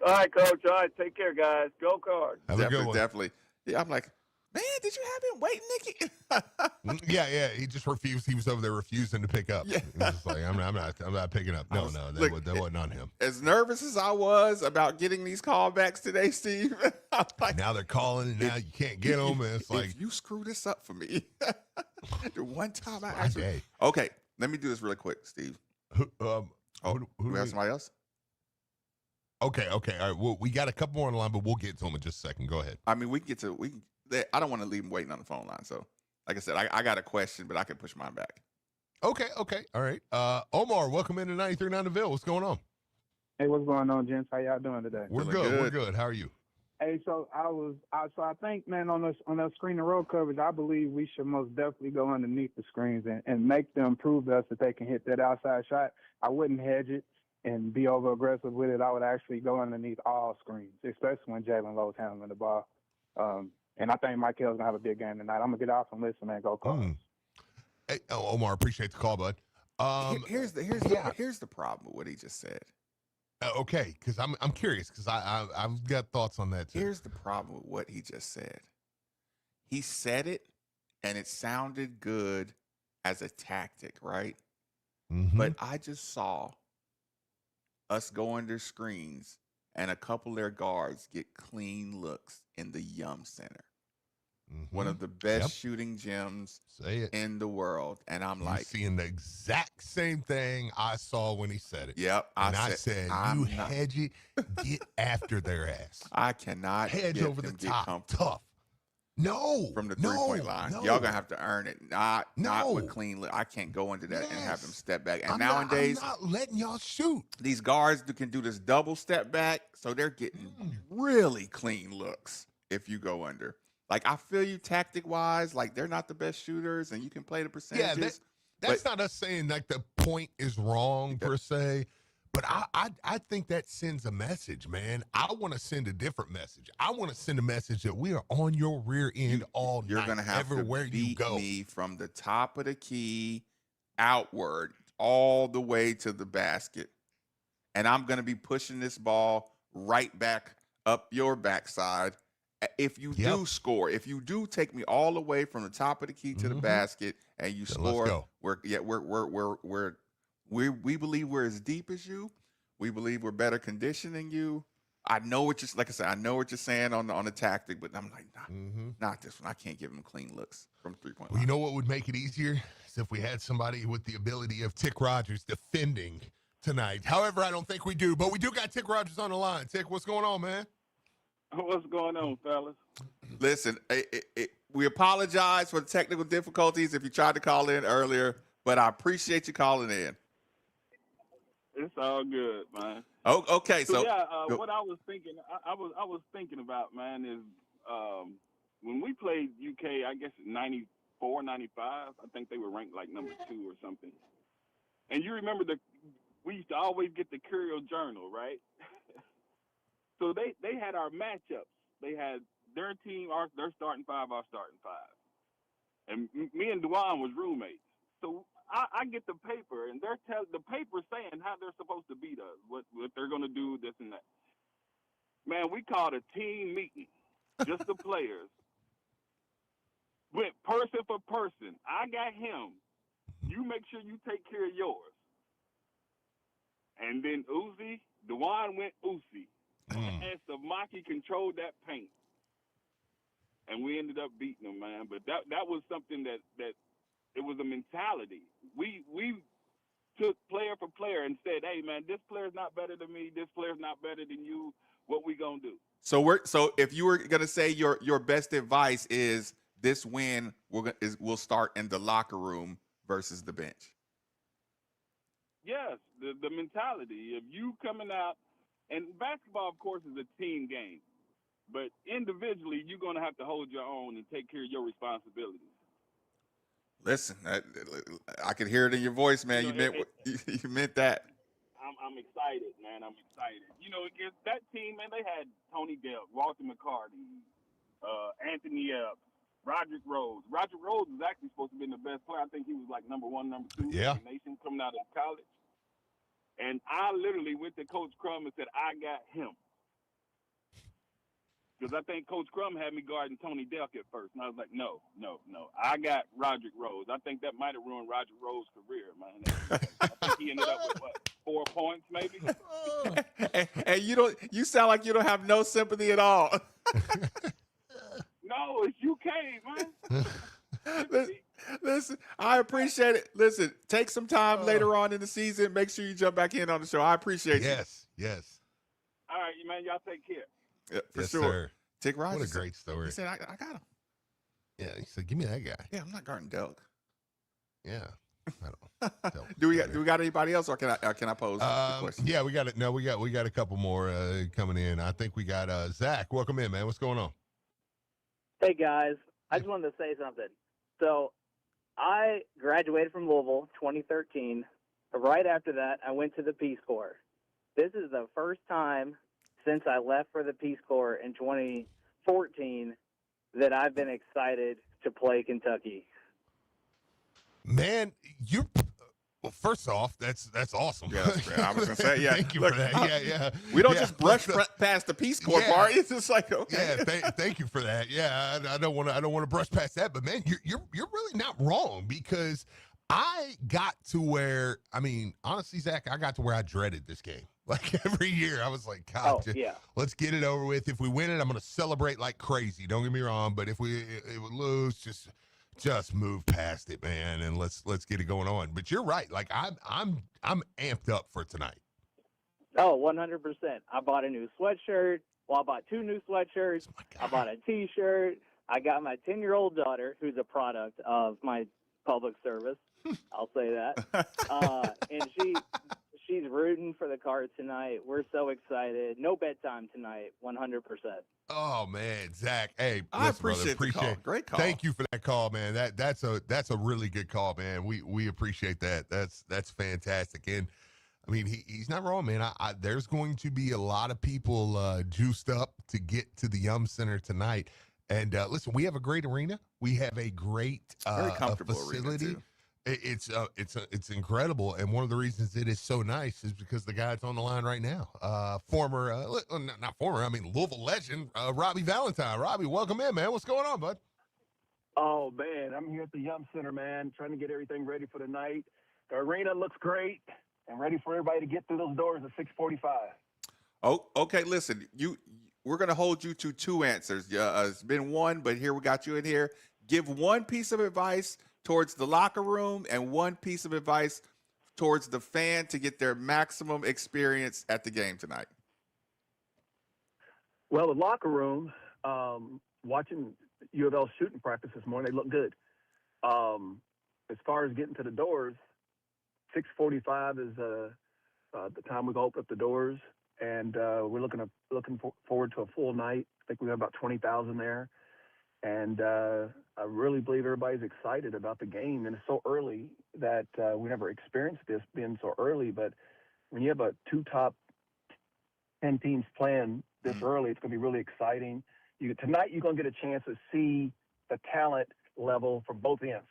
[SPEAKER 8] All right, Coach. All right, take care, guys. Go Cards.
[SPEAKER 4] Have a good one.
[SPEAKER 3] Definitely. Yeah, I'm like, man, did you have him waiting, Nikki?
[SPEAKER 4] Yeah. He just refused. He was over there refusing to pick up. Yeah. He was just like, I'm not picking up. No, that wasn't on him.
[SPEAKER 3] As nervous as I was about getting these callbacks today, Steve, like,
[SPEAKER 4] now they're calling, and now you can't get them. And it's like,
[SPEAKER 3] if you screw this up for me, the one time I actually. Okay, let me do this really quick, Steve.
[SPEAKER 4] Who
[SPEAKER 3] we have somebody else?
[SPEAKER 4] Okay. All right. Well, we got a couple more on the line, but we'll get to them in just a second. Go ahead.
[SPEAKER 3] I mean, I don't want to leave them waiting on the phone line. So, like I said, I got a question, but I can push mine back.
[SPEAKER 4] Okay. All right. Omar, welcome into 93.9 The Ville. What's going on?
[SPEAKER 18] Hey, what's going on, gents? How y'all doing today?
[SPEAKER 4] We're good. We're good. How are you?
[SPEAKER 18] Hey, so I think, man, on that screen and roll coverage, I believe we should most definitely go underneath the screens and make them prove to us that they can hit that outside shot. I wouldn't hedge it and be over aggressive with it. I would actually go underneath all screens, especially when Jalen Lowe's handling the ball. And I think Mike Hill's gonna have a big game tonight. I'm gonna get off and listen, man. Go Cards.
[SPEAKER 4] Hey, Omar, appreciate the call, bud.
[SPEAKER 3] Here's the problem with what he just said.
[SPEAKER 4] Okay, because I'm curious because I've got thoughts on that too.
[SPEAKER 3] Here's the problem with what he just said. He said it, and it sounded good as a tactic, right?
[SPEAKER 4] Mm-hmm.
[SPEAKER 3] But I just saw us go under screens and a couple of their guards get clean looks in the Yum Center.
[SPEAKER 4] Mm-hmm.
[SPEAKER 3] One of the best shooting gyms in the world. And I'm
[SPEAKER 4] You're
[SPEAKER 3] like,
[SPEAKER 4] seeing the exact same thing I saw when he said it.
[SPEAKER 3] Yep.
[SPEAKER 4] I said hedge it, get after their ass.
[SPEAKER 3] I cannot
[SPEAKER 4] hedge over the top. Tough. No.
[SPEAKER 3] From the 3-point line.
[SPEAKER 4] No.
[SPEAKER 3] Y'all gonna have to earn it. Not with clean look. I can't go into that and have them step back. And nowadays,
[SPEAKER 4] I'm not letting y'all shoot.
[SPEAKER 3] These guards can do this double step back, so they're getting really clean looks if you go under. Like, I feel you tactic-wise, like, they're not the best shooters, and you can play the percentages.
[SPEAKER 4] Yeah, that's not us saying, like, the point is wrong, per se. But I think that sends a message, man. I want to send a different message. I want to send a message that we are on your rear end all night.
[SPEAKER 3] You're going to have
[SPEAKER 4] everywhere
[SPEAKER 3] to
[SPEAKER 4] you
[SPEAKER 3] beat
[SPEAKER 4] go.
[SPEAKER 3] me from the top of the key outward all the way to the basket. And I'm going to be pushing this ball right back up your backside. If you do score, if you do take me all the way from the top of the key to the basket and you score, we believe we're as deep as you. We believe we're better conditioned than you. I know what you're, like I said, I know what you're saying on the tactic, but I'm like, not this one. I can't give them clean looks from 3-point line.
[SPEAKER 4] Well, you know what would make it easier is if we had somebody with the ability of Tick Rogers defending tonight. However, I don't think we do, but we do got Tick Rogers on the line. Tick, what's going on, man?
[SPEAKER 8] What's going on, fellas?
[SPEAKER 3] Listen, we apologize for the technical difficulties if you tried to call in earlier, but I appreciate you calling in.
[SPEAKER 8] It's all good, man.
[SPEAKER 3] Oh, okay. So
[SPEAKER 8] yeah, what I was thinking, I was thinking about, man, is when we played UK, I guess 94, 95. I think they were ranked like number 2 or something. And you remember we used to always get the Courier Journal, right? So they had our matchups. They had their team, their starting 5, our starting 5. And me and Dewan was roommates. So I get the paper, and the paper saying how they're supposed to beat us, what they're going to do, this and that. Man, we called a team meeting, just the players. Went person for person. I got him. You make sure you take care of yours. And then Dewan went Uzi. And Samaki controlled that paint. And we ended up beating them, man. But that was something that it was a mentality. We took player for player and said, hey, man, this player's not better than me. This player's not better than you. What we going to do?
[SPEAKER 3] So if you were going to say your best advice is this win will start in the locker room versus the bench.
[SPEAKER 8] Yes, the mentality of you coming out, and basketball, of course, is a team game. But individually, you're going to have to hold your own and take care of your responsibilities.
[SPEAKER 3] Listen, I could hear it in your voice, man. You meant that.
[SPEAKER 8] I'm excited, man. I'm excited. You know, against that team, man, they had Tony Delk, Walter McCarty, Anthony Epps, Roderick Rose. Roderick Rose was actually supposed to be the best player. I think he was like number 1, number 2 in the nation coming out of college. And I literally went to Coach Crum and said, I got him. Because I think Coach Crum had me guarding Tony Delk at first. And I was like, no. I got Roderick Rose. I think that might have ruined Roderick Rose's career, man. I think he ended up with, 4 points maybe?
[SPEAKER 3] And you sound like you don't have no sympathy at all.
[SPEAKER 8] No, it's UK, man.
[SPEAKER 3] Listen, I appreciate it. Listen, take some time later on in the season. Make sure you jump back in on the show. I appreciate you.
[SPEAKER 4] Yes.
[SPEAKER 8] All right, man. Y'all take care.
[SPEAKER 3] Yeah, for
[SPEAKER 4] yes,
[SPEAKER 3] sure.
[SPEAKER 4] Sir.
[SPEAKER 3] Tick Rogers.
[SPEAKER 4] What a great story.
[SPEAKER 3] He said, I got him.
[SPEAKER 4] Yeah, he said, give me that guy.
[SPEAKER 3] Yeah, I'm not guarding Delk.
[SPEAKER 4] Yeah. I don't.
[SPEAKER 3] Do we got anybody else, or can I pose a question?
[SPEAKER 4] Yeah, we got it. No, we got a couple more coming in. I think we got Zach. Welcome in, man. What's going on?
[SPEAKER 19] Hey guys, I just wanted to say something. So I graduated from Louisville 2013. Right after that, I went to the Peace Corps. This is the first time since I left for the Peace Corps in 2014 that I've been excited to play Kentucky.
[SPEAKER 4] Man, well, first off, that's awesome.
[SPEAKER 3] Yeah, I was gonna say, yeah.
[SPEAKER 4] Thank you for that. Yeah.
[SPEAKER 3] We don't just brush past the Peace Corps part. It's just like, okay.
[SPEAKER 4] Yeah, thank you for that. Yeah, I don't want to brush past that, but man, you're really not wrong, because I got to where, I mean, honestly, Zach, I got to where I dreaded this game. Like every year, I was like, God, let's get it over with. If we win it, I'm going to celebrate like crazy. Don't get me wrong, but if we lose, just move past it, man, and let's get it going on. But you're right. Like I'm amped up for tonight.
[SPEAKER 19] Oh, 100%. I bought a new sweatshirt. Well, I bought 2 new sweatshirts. I bought a T-shirt. I got my 10-year-old daughter, who's a product of my public service. I'll say that. And she's rooting for the Cards tonight. We're so excited. No bedtime tonight, 100%.
[SPEAKER 4] Oh man, Zach. Hey,
[SPEAKER 3] I appreciate the call. Great call.
[SPEAKER 4] Thank you for that call, man. That's a really good call, man. We appreciate that. That's fantastic. And I mean, he's not wrong, man. There's going to be a lot of people juiced up to get to the Yum Center tonight. And listen, we have a great arena. We have a great
[SPEAKER 3] Very comfortable
[SPEAKER 4] facility.
[SPEAKER 3] arena too.
[SPEAKER 4] It's incredible, and one of the reasons it is so nice is because the guy that's on the line right now, Louisville legend, Robbie Valentine. Robbie, welcome in, man. What's going on, bud?
[SPEAKER 20] Oh, man, I'm here at the Yum Center, man, trying to get everything ready for the night. The arena looks great and ready for everybody to get through those doors at 6:45.
[SPEAKER 3] Oh, okay. Listen, we're going to hold you to two answers. It's been one, but here we got you in here. Give one piece of advice towards the locker room and one piece of advice towards the fan to get their maximum experience at the game tonight.
[SPEAKER 20] Well, the locker room, watching U of L shooting practice this morning, they look good. As far as getting to the doors, 6:45 is the time we go open up the doors, and we're looking forward to a full night. I think we have about 20,000 there, and I really believe everybody's excited about the game. And it's so early that we never experienced this being so early. But when you have two top 10 teams playing this early, it's going to be really exciting. Tonight, you're going to get a chance to see the talent level from both ends.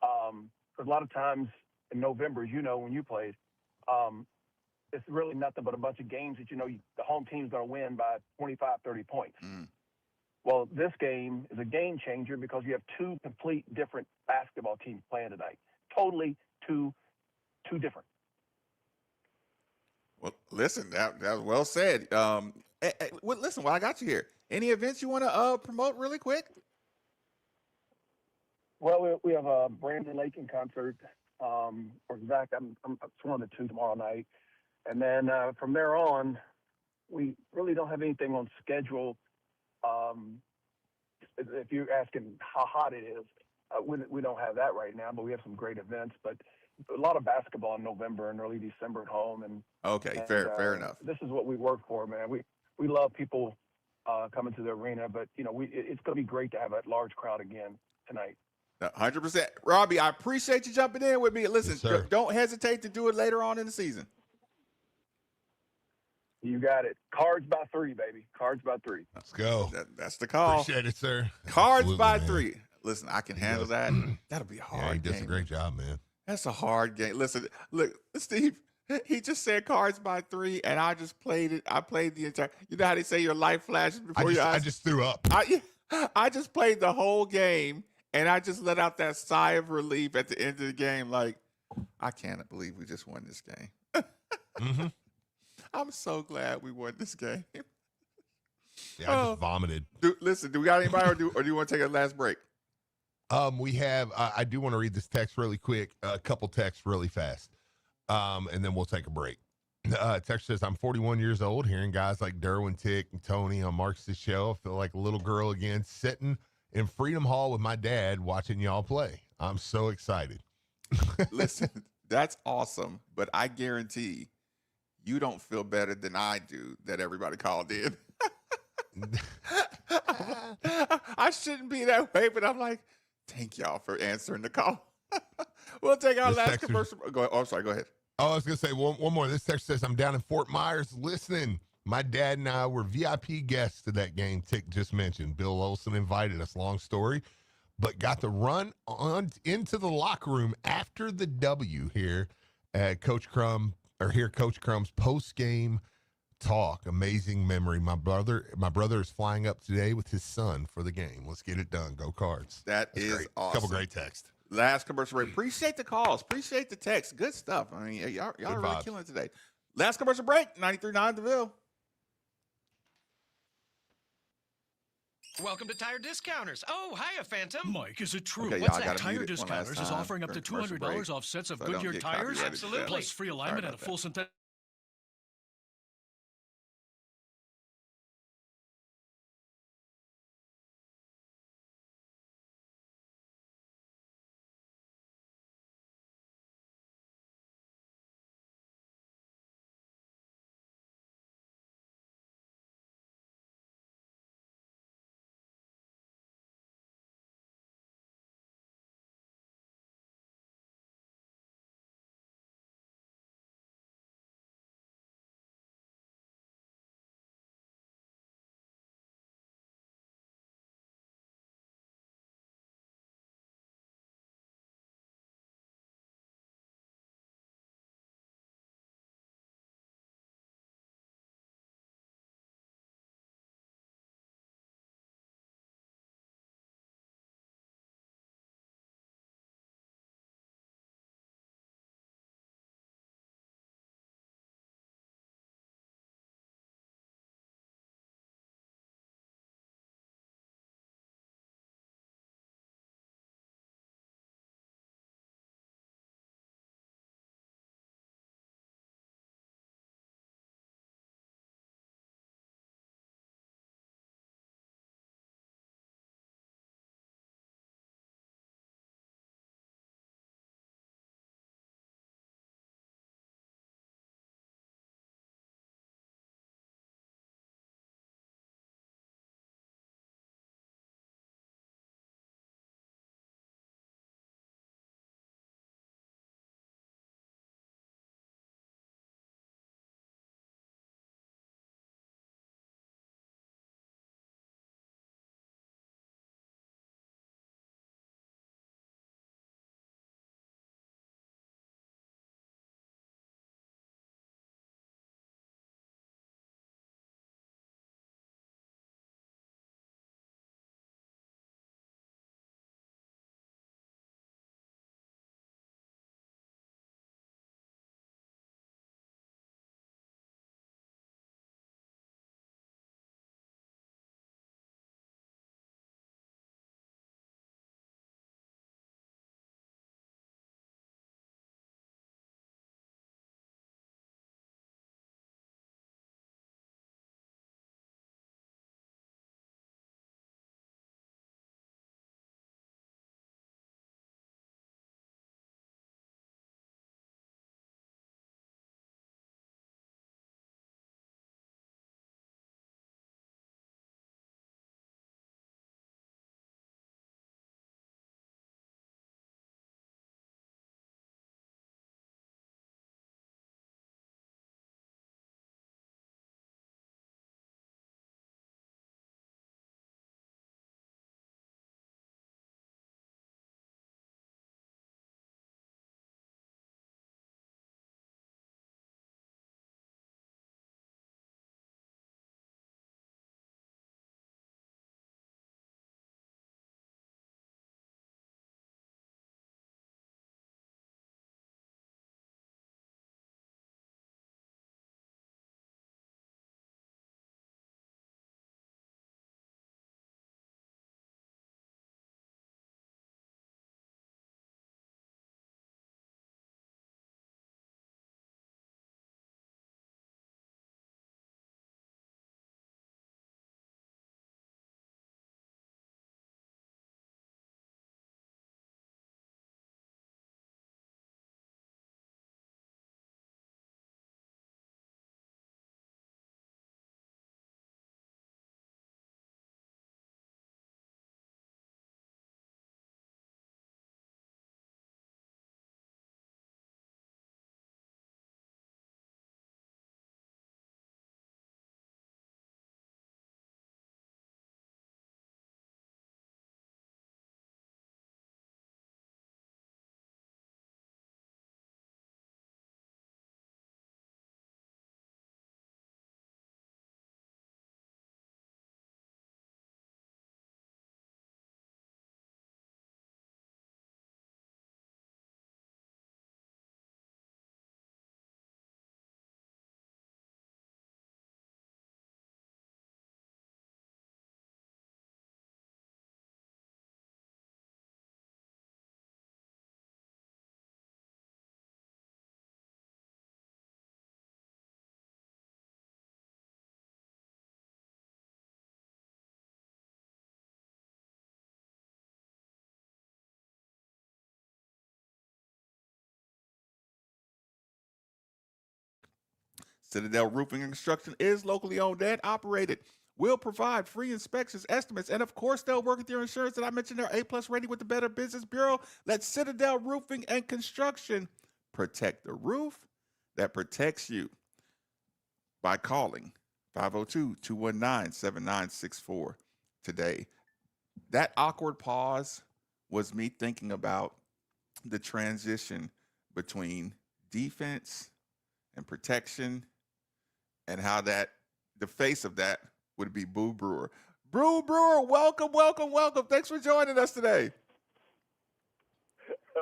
[SPEAKER 20] Because a lot of times in November, as you know, when you played, it's really nothing but a bunch of games that the home team's going to win by 25, 30 points. Well, this game is a game changer because you have two complete different basketball teams playing tonight. Totally two different.
[SPEAKER 3] Well, listen, that was well said. Listen, while I got you here, any events you want to promote really quick?
[SPEAKER 20] Well, we have a Brandon Lakin concert. Or in fact, I'm sworn to two tomorrow night. And then from there on, we really don't have anything on schedule. If you're asking how hot it is, we don't have that right now, but we have some great events. But a lot of basketball in November and early December at home. And
[SPEAKER 3] fair enough.
[SPEAKER 20] This is what we work for, man. We love people coming to the arena, but it's going to be great to have a large crowd again tonight.
[SPEAKER 3] 100%. Robbie, I appreciate you jumping in with me. Listen,
[SPEAKER 4] yes,
[SPEAKER 3] don't hesitate to do it later on in the season.
[SPEAKER 20] You got it. Cards by 3, baby. Cards by 3.
[SPEAKER 4] Let's go.
[SPEAKER 3] That's the call.
[SPEAKER 4] Appreciate it, sir.
[SPEAKER 3] Cards
[SPEAKER 4] Absolutely,
[SPEAKER 3] by
[SPEAKER 4] man.
[SPEAKER 3] 3. Listen, I can handle that. That'll be a hard.
[SPEAKER 4] Yeah, he does
[SPEAKER 3] game.
[SPEAKER 4] a great job, man.
[SPEAKER 3] That's a hard game. Listen, look, Steve, he just said cards by 3, and I just played it. I played the entire. You know how they say your life flashes before your eyes?
[SPEAKER 4] I just threw up.
[SPEAKER 3] I just played the whole game, and I just let out that sigh of relief at the end of the game. Like, I can't believe we just won this game.
[SPEAKER 4] Mm-hmm.
[SPEAKER 3] I'm so glad we won this game.
[SPEAKER 4] Yeah, I just vomited.
[SPEAKER 3] Listen, do we got anybody, or do you want to take a last break?
[SPEAKER 4] We have. I do want to read this text really quick. A couple texts really fast, and then we'll take a break. Text says, "I'm 41 years old. Hearing guys like Derwin, Tick, and Tony on Mark's show, I feel like a little girl again, sitting in Freedom Hall with my dad, watching y'all play. I'm so excited."
[SPEAKER 3] Listen, that's awesome, but I guarantee you don't feel better than I do that everybody called in. I shouldn't be that way, but I'm like, thank y'all for answering the call. We'll take our last commercial. Go ahead. Oh, I'm sorry. Go ahead.
[SPEAKER 4] Oh, I was going to say one more. This text says, "I'm down in Fort Myers listening. My dad and I were VIP guests to that game Tick just mentioned. Bill Olson invited us. Long story, but got to run on into the locker room after the W here at Coach Crumb's post-game talk. Amazing memory. My brother is flying up today with his son for the game. Let's get it done. Go Cards."
[SPEAKER 3] That's
[SPEAKER 4] great.
[SPEAKER 3] Awesome.
[SPEAKER 4] Couple great texts.
[SPEAKER 3] Last commercial break. Appreciate the calls. Appreciate the text. Good stuff. I mean, y'all are really killing it today. Last commercial break. 93.9 The Ville.
[SPEAKER 21] Welcome to Tire Discounters. Oh, hiya, Phantom.
[SPEAKER 22] Mike, is it true?
[SPEAKER 3] Okay,
[SPEAKER 22] What's
[SPEAKER 3] y'all
[SPEAKER 22] that?
[SPEAKER 3] gotta
[SPEAKER 22] Tire
[SPEAKER 3] mute it one last
[SPEAKER 22] Discounters is
[SPEAKER 3] time
[SPEAKER 22] offering up to
[SPEAKER 3] during commercial
[SPEAKER 22] $200
[SPEAKER 3] break,
[SPEAKER 22] off sets of
[SPEAKER 3] so I don't
[SPEAKER 22] Goodyear
[SPEAKER 3] get
[SPEAKER 22] tires.
[SPEAKER 3] copyrighted.
[SPEAKER 22] Absolutely. Plus free alignment and a
[SPEAKER 3] about
[SPEAKER 22] full
[SPEAKER 3] that.
[SPEAKER 22] synthetic.
[SPEAKER 3] Citadel Roofing and Construction is locally owned and operated. Will provide free inspections, estimates, and of course, they'll work with your insurance that I mentioned. They're A+ rating with the Better Business Bureau. Let Citadel Roofing and Construction protect the roof that protects you by calling 502-219-7964 today. That awkward pause was me thinking about the transition between defense and protection and how that the face of that would be Boo Brewer. Boo Brewer, welcome, welcome, welcome. Thanks for joining us today.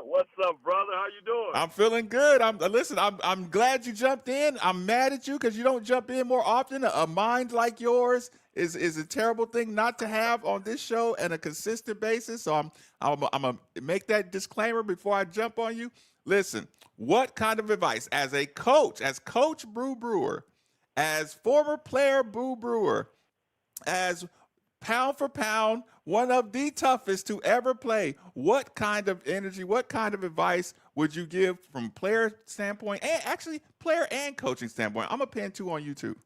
[SPEAKER 6] What's up, brother? How you doing?
[SPEAKER 3] I'm feeling good. I'm glad you jumped in. I'm mad at you because you don't jump in more often. A mind like yours is a terrible thing not to have on this show on a consistent basis. So I'm gonna make that disclaimer before I jump on you. Listen, what kind of advice as a coach, as Coach Boo Brewer, as former player Boo Brewer, as pound for pound, one of the toughest to ever play, what kind of energy, what kind of advice would you give from player standpoint, and actually player and coaching standpoint? I'm going to pin two on you too.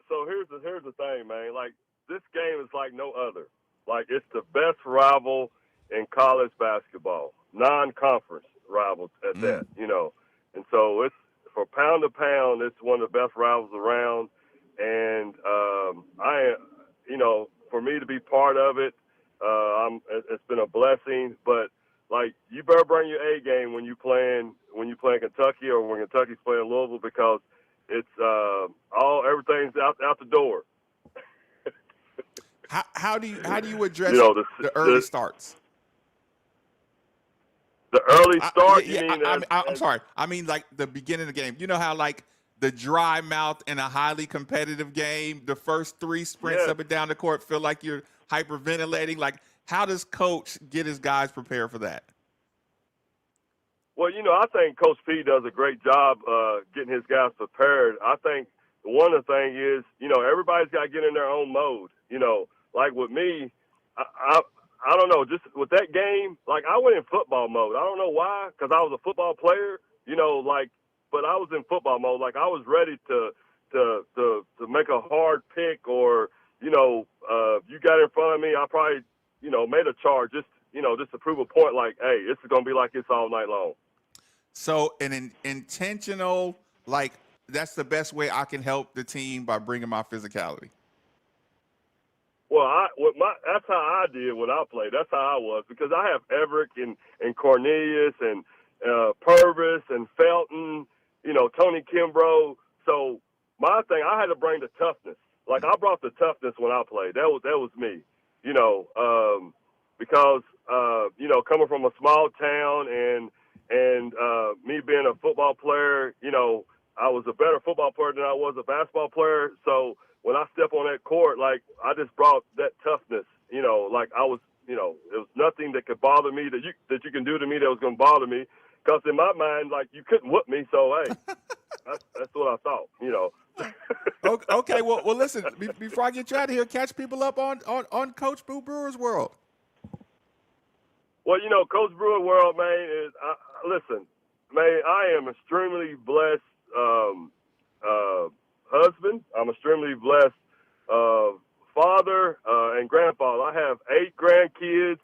[SPEAKER 6] So here's the thing, man. Like, this game is like no other. Like, it's the best rival in college basketball, non-conference rivals at that, you know. And so it's, for pound to pound, it's one of the best rivals around. And for me to be part of it, it's been a blessing. But like, you better bring your A game when you playing Kentucky or when Kentucky's playing Louisville, because it's everything's out the door.
[SPEAKER 3] How do you address the early starts?
[SPEAKER 6] The early start?
[SPEAKER 3] I'm sorry. I mean, like the beginning of the game. You know how like the dry mouth in a highly competitive game, the first 3 sprints up and down the court feel like you're hyperventilating. Like, how does Coach get his guys prepared for that?
[SPEAKER 6] Well, I think Coach P does a great job getting his guys prepared. I think one of the things is, everybody's got to get in their own mode. Like with me, I don't know, just with that game, like I went in football mode. I don't know why, because I was a football player, but I was in football mode. Like, I was ready to make a hard pick, or, you got in front of me, I probably, made a charge just to prove a point, like, hey, this is going to be like this all night long.
[SPEAKER 3] So an intentional, like, that's the best way I can help the team by bringing my physicality.
[SPEAKER 6] Well, that's how I did when I played. That's how I was, because I have Everett and Cornelius and Purvis and Felton, Tony Kimbrough. So my thing, I had to bring the toughness. Like, I brought the toughness when I played. That was me, because coming from a small town and me being a football player, I was a better football player than I was a basketball player. So when I step on that court, like, I just brought that toughness, like I was, it was nothing that could bother me that you can do to me that was going to bother me. Because in my mind, like, you couldn't whoop me. So, hey, that's what I thought,
[SPEAKER 3] Okay, well, listen, before I get you out of here, catch people up on Coach Boo Brewer's World.
[SPEAKER 6] Well, Coach Brewer World, man, is, listen, man, I am extremely blessed husband. I'm extremely blessed father and grandfather. I have 8 grandkids.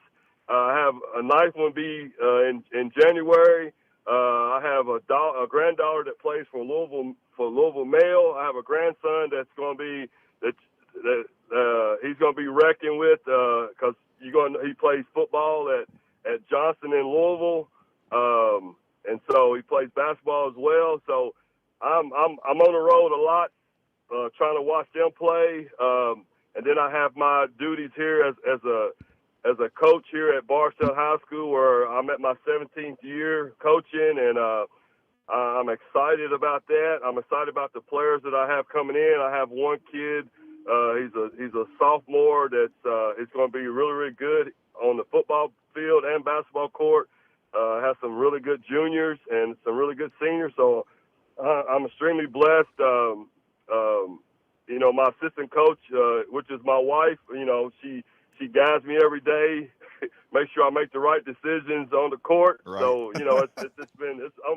[SPEAKER 6] I have a ninth one be in January. I have a granddaughter that plays for Louisville Mail. I have a grandson that's going to be he's going to be reckoned with because he plays football at Johnson in Louisville, and so he plays basketball as well. So I'm on the road a lot, trying to watch them play, and then I have my duties here as a coach here at Barstow High School, where I'm at my 17th year coaching, and I'm excited about that. I'm excited about the players that I have coming in. I have one kid. He's a sophomore that's is going to be really, really good on the football field and basketball court. Has some really good juniors and some really good seniors. So I'm extremely blessed. My assistant coach, which is my wife, she guides me every day, make sure I make the right decisions on the court.
[SPEAKER 3] Right.
[SPEAKER 6] So, I'm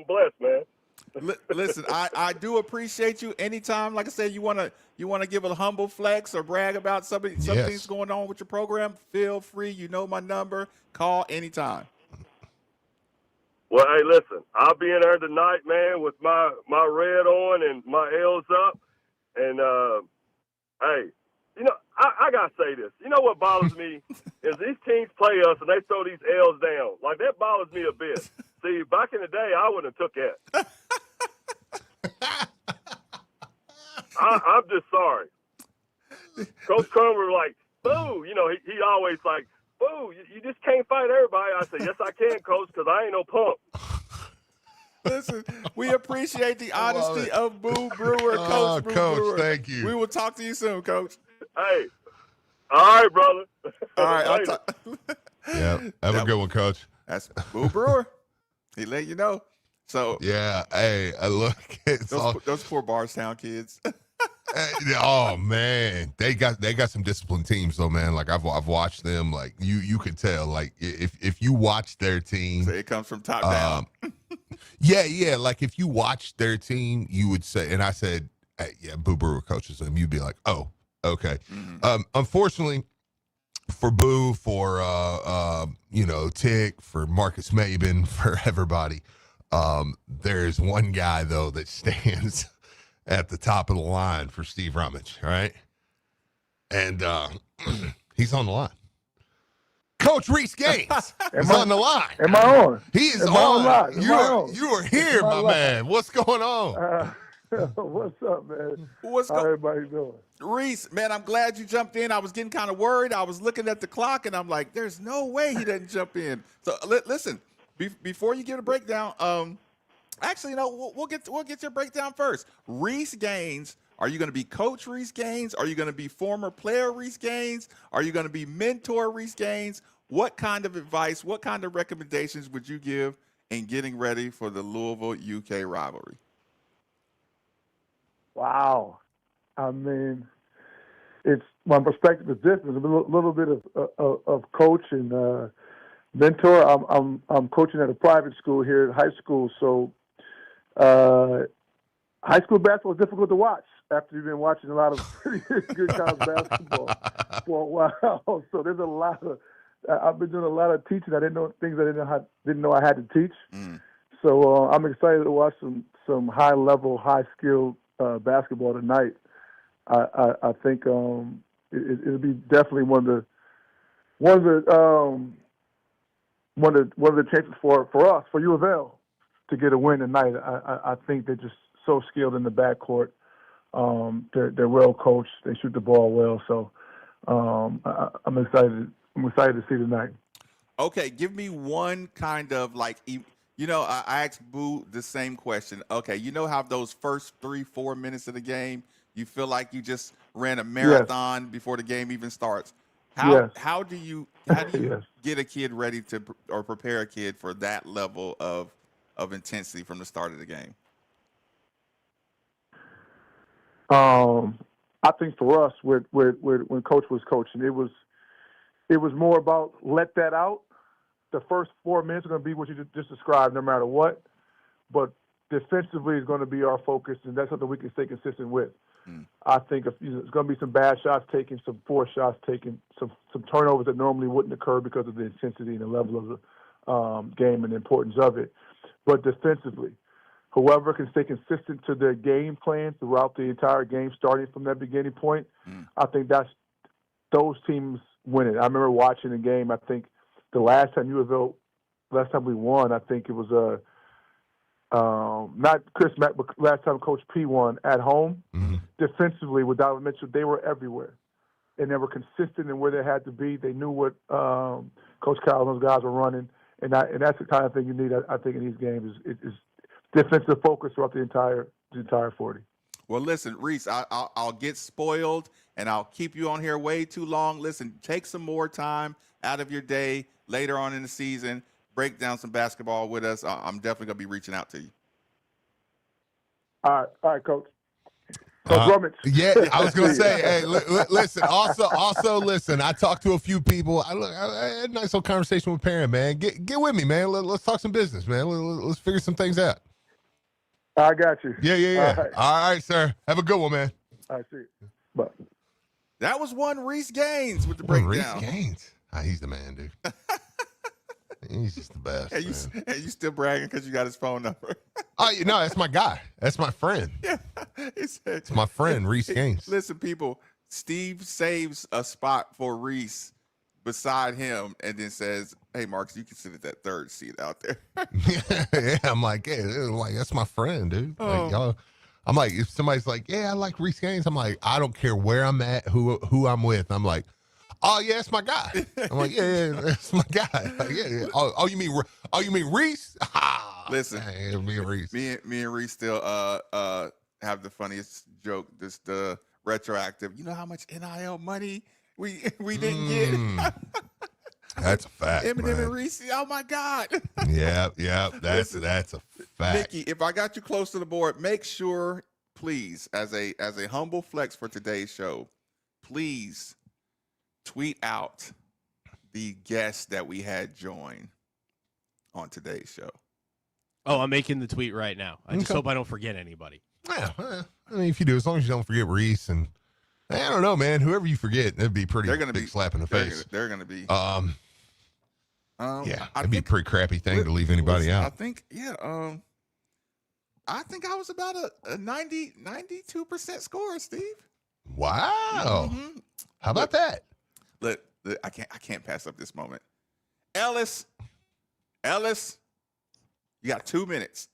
[SPEAKER 6] blessed, man.
[SPEAKER 3] Listen, I do appreciate you. Anytime, like I said, you wanna give a humble flex or brag about something's going on with your program, feel free. You know my number. Call anytime.
[SPEAKER 6] Well, hey, listen, I'll be in there tonight, man, with my red on and my L's up. And, hey, you know, I got to say this. You know what bothers me is these teams play us and they throw these L's down. Like, that bothers me a bit. See, back in the day, I wouldn't have took that. I'm just sorry. Coach Crum like, boo. You know, he always like, boo, you just can't fight everybody. I said, yes, I can, Coach, because I ain't no punk.
[SPEAKER 3] Listen, we appreciate the honesty of Boo Brewer, Coach Boo
[SPEAKER 4] Coach,
[SPEAKER 3] Brewer.
[SPEAKER 4] thank you.
[SPEAKER 3] We will talk to you soon, Coach.
[SPEAKER 6] Hey, all right, brother.
[SPEAKER 3] All right.
[SPEAKER 4] Yeah, have a good one, Coach.
[SPEAKER 3] That's Boo Brewer. He let you know. So
[SPEAKER 4] yeah, hey, look, it's
[SPEAKER 3] those poor Bardstown kids.
[SPEAKER 4] Oh man, they got some disciplined teams though, man. Like I've watched them. Like you could tell. Like if you watch their team,
[SPEAKER 3] so it comes from top down.
[SPEAKER 4] Yeah. Like if you watch their team, you would say, and I said, hey, yeah, Boo Brewer coaches them. You'd be like, oh, okay. Mm-hmm. Unfortunately for Boo, for Tick, for Marcus Maben, for everybody, there's one guy though that stands at the top of the line for Steve Rummage, right? And he's on the line. Coach Reese Gaines is on the line.
[SPEAKER 7] Am I on?
[SPEAKER 4] He is
[SPEAKER 7] on.
[SPEAKER 4] You are here, my man. What's going on?
[SPEAKER 7] What's up, man?
[SPEAKER 3] How
[SPEAKER 7] everybody doing?
[SPEAKER 3] Reese, man, I'm glad you jumped in. I was getting kind of worried. I was looking at the clock, and I'm like, there's no way he doesn't jump in. So listen, before you give a breakdown, actually, no, we'll get your breakdown first. Reese Gaines, are you going to be Coach Reese Gaines? Are you going to be former player Reese Gaines? Are you going to be mentor Reese Gaines? What kind of advice, what kind of recommendations would you give in getting ready for the Louisville UK rivalry?
[SPEAKER 7] Wow. I mean, it's my perspective is different. A little bit of coach and mentor. I'm coaching at a private school here at high school, so high school basketball is difficult to watch after you've been watching a lot of pretty good college basketball for a while. So there's a lot of I've been doing a lot of teaching. I didn't know things I didn't know I had to teach. So I'm excited to watch some high level, high skilled basketball tonight. I think it'll be definitely one of the chances for us, for U of L, to get a win tonight. I think they're just so skilled in the backcourt. They're well coached. They shoot the ball well. So I'm excited. I'm excited to see tonight.
[SPEAKER 3] Okay, give me one kind of like, I asked Boo the same question. Okay, you know how those first 3-4 minutes of the game, you feel like you just ran a marathon before the game even starts. How do you get a kid ready to, or prepare a kid for that level of intensity from the start of the game?
[SPEAKER 7] I think for us, when Coach was coaching, it was more about let that out. The first 4 minutes are going to be what you just described, no matter what. But defensively is going to be our focus, and that's something we can stay consistent with. I think there's going to be some bad shots taken, some forced shots taken, some turnovers that normally wouldn't occur because of the intensity and the level of the game and the importance of it. But defensively, whoever can stay consistent to their game plan throughout the entire game, starting from that beginning point, I think those teams win it. I remember watching the game. I think the last time we won, I think it was not Chris Mack, but last time Coach P won at home. Defensively, with Donovan Mitchell, they were everywhere, and they were consistent in where they had to be. They knew what Coach Kyle and those guys were running, and that's the kind of thing you need. I think in these games is defensive focus throughout the entire 40.
[SPEAKER 3] Well, listen, Reese, I'll get spoiled, and I'll keep you on here way too long. Listen, take some more time out of your day later on in the season. Break down some basketball with us. I'm definitely going to be reaching out to you.
[SPEAKER 7] All right, Coach. Coach Rummage.
[SPEAKER 4] Yeah, I was going to say, hey, listen, also listen, I talked to a few people. I had a nice little conversation with Perrin, man. Get with me, man. Let's talk some business, man. Let's figure some things out.
[SPEAKER 7] I got you.
[SPEAKER 4] Yeah. All right, sir. Have a good one, man.
[SPEAKER 7] I see. But
[SPEAKER 3] that was one Reese Gaines with the breakdown.
[SPEAKER 4] Reese Gaines. He's the man, dude. He's just the best.
[SPEAKER 3] Hey, you still bragging because you got his phone number?
[SPEAKER 4] Oh, no, that's my guy. That's my friend.
[SPEAKER 3] Yeah,
[SPEAKER 4] it's my friend, Reese Gaines.
[SPEAKER 3] Listen, people, Steve saves a spot for Reese beside him and then says, hey, Marcus, you can sit at that third seat out there.
[SPEAKER 4] Yeah, I'm like, that's my friend, dude.
[SPEAKER 3] Oh.
[SPEAKER 4] Like, y'all, I'm like, if somebody's like, yeah, I like Reese Gaines, I'm like, I don't care where I'm at, who I'm with. I'm like, oh yeah, it's my guy. I'm like, yeah, that's my guy. Like, yeah. Oh, you mean Reese?
[SPEAKER 3] Listen,
[SPEAKER 4] me and Reese.
[SPEAKER 3] Me and Reese still have the funniest joke. This the retroactive. You know how much NIL money we didn't get.
[SPEAKER 4] That's a fact.
[SPEAKER 3] Eminem and Reese. Oh my God.
[SPEAKER 4] Yeah. That's a fact.
[SPEAKER 3] Nikki, if I got you close to the board, make sure, please, as a humble flex for today's show, please tweet out the guest that we had join on today's show.
[SPEAKER 5] Oh, I'm making the tweet right now. I just hope I don't forget anybody.
[SPEAKER 4] Yeah, I mean, if you do, as long as you don't forget Reese and I don't know, man. Whoever you forget, it'd be pretty big slap in the face.
[SPEAKER 3] They're gonna be.
[SPEAKER 4] Yeah, it'd be a pretty crappy thing to leave anybody out.
[SPEAKER 3] I think, I think I was about a 92% score, Steve.
[SPEAKER 4] Wow.
[SPEAKER 3] Mm-hmm.
[SPEAKER 4] How about that?
[SPEAKER 3] Look, I can't pass up this moment. Ellis, you got 2 minutes.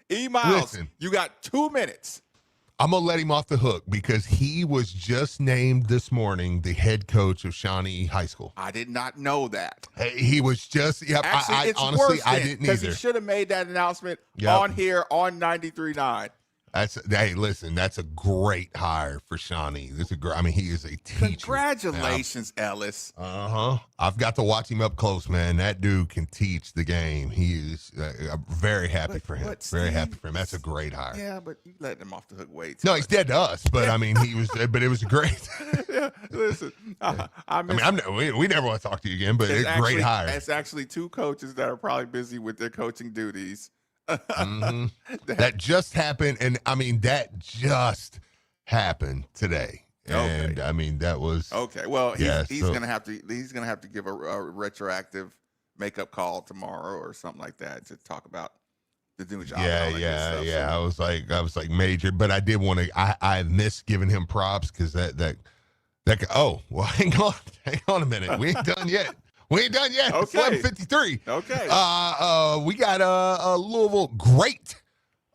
[SPEAKER 3] E-Miles, you got 2 minutes.
[SPEAKER 4] I'm going to let him off the hook because he was just named this morning the head coach of Shawnee High School.
[SPEAKER 3] I did not know that.
[SPEAKER 4] He was just,
[SPEAKER 3] Actually, it's
[SPEAKER 4] honestly,
[SPEAKER 3] worse
[SPEAKER 4] I didn't either.
[SPEAKER 3] Because he should have made that announcement on here on 93.9.
[SPEAKER 4] Hey, listen, that's a great hire for Shawnee. He is a teacher.
[SPEAKER 3] Congratulations, Ellis.
[SPEAKER 4] I've got to watch him up close, man. That dude can teach the game. He is very happy for him. Very happy for him. That's a great hire.
[SPEAKER 3] Yeah, but you letting him off the hook way too
[SPEAKER 4] No,
[SPEAKER 3] much.
[SPEAKER 4] he's dead to us, but I mean, but it was great.
[SPEAKER 3] Yeah, listen,
[SPEAKER 4] we never want to talk to you again, but it's a great hire.
[SPEAKER 3] It's actually two coaches that are probably busy with their coaching duties.
[SPEAKER 4] That just happened, and I mean that just happened today, and I mean that was
[SPEAKER 3] okay. Well, he's gonna have to give a retroactive makeup call tomorrow or something like that to talk about the new job.
[SPEAKER 4] Yeah. I was like major, but I did want to. I missed giving him props because that. Oh, well, hang on a minute. We ain't done yet. Okay. It's 11:53.
[SPEAKER 3] Okay.
[SPEAKER 4] We got a Louisville great,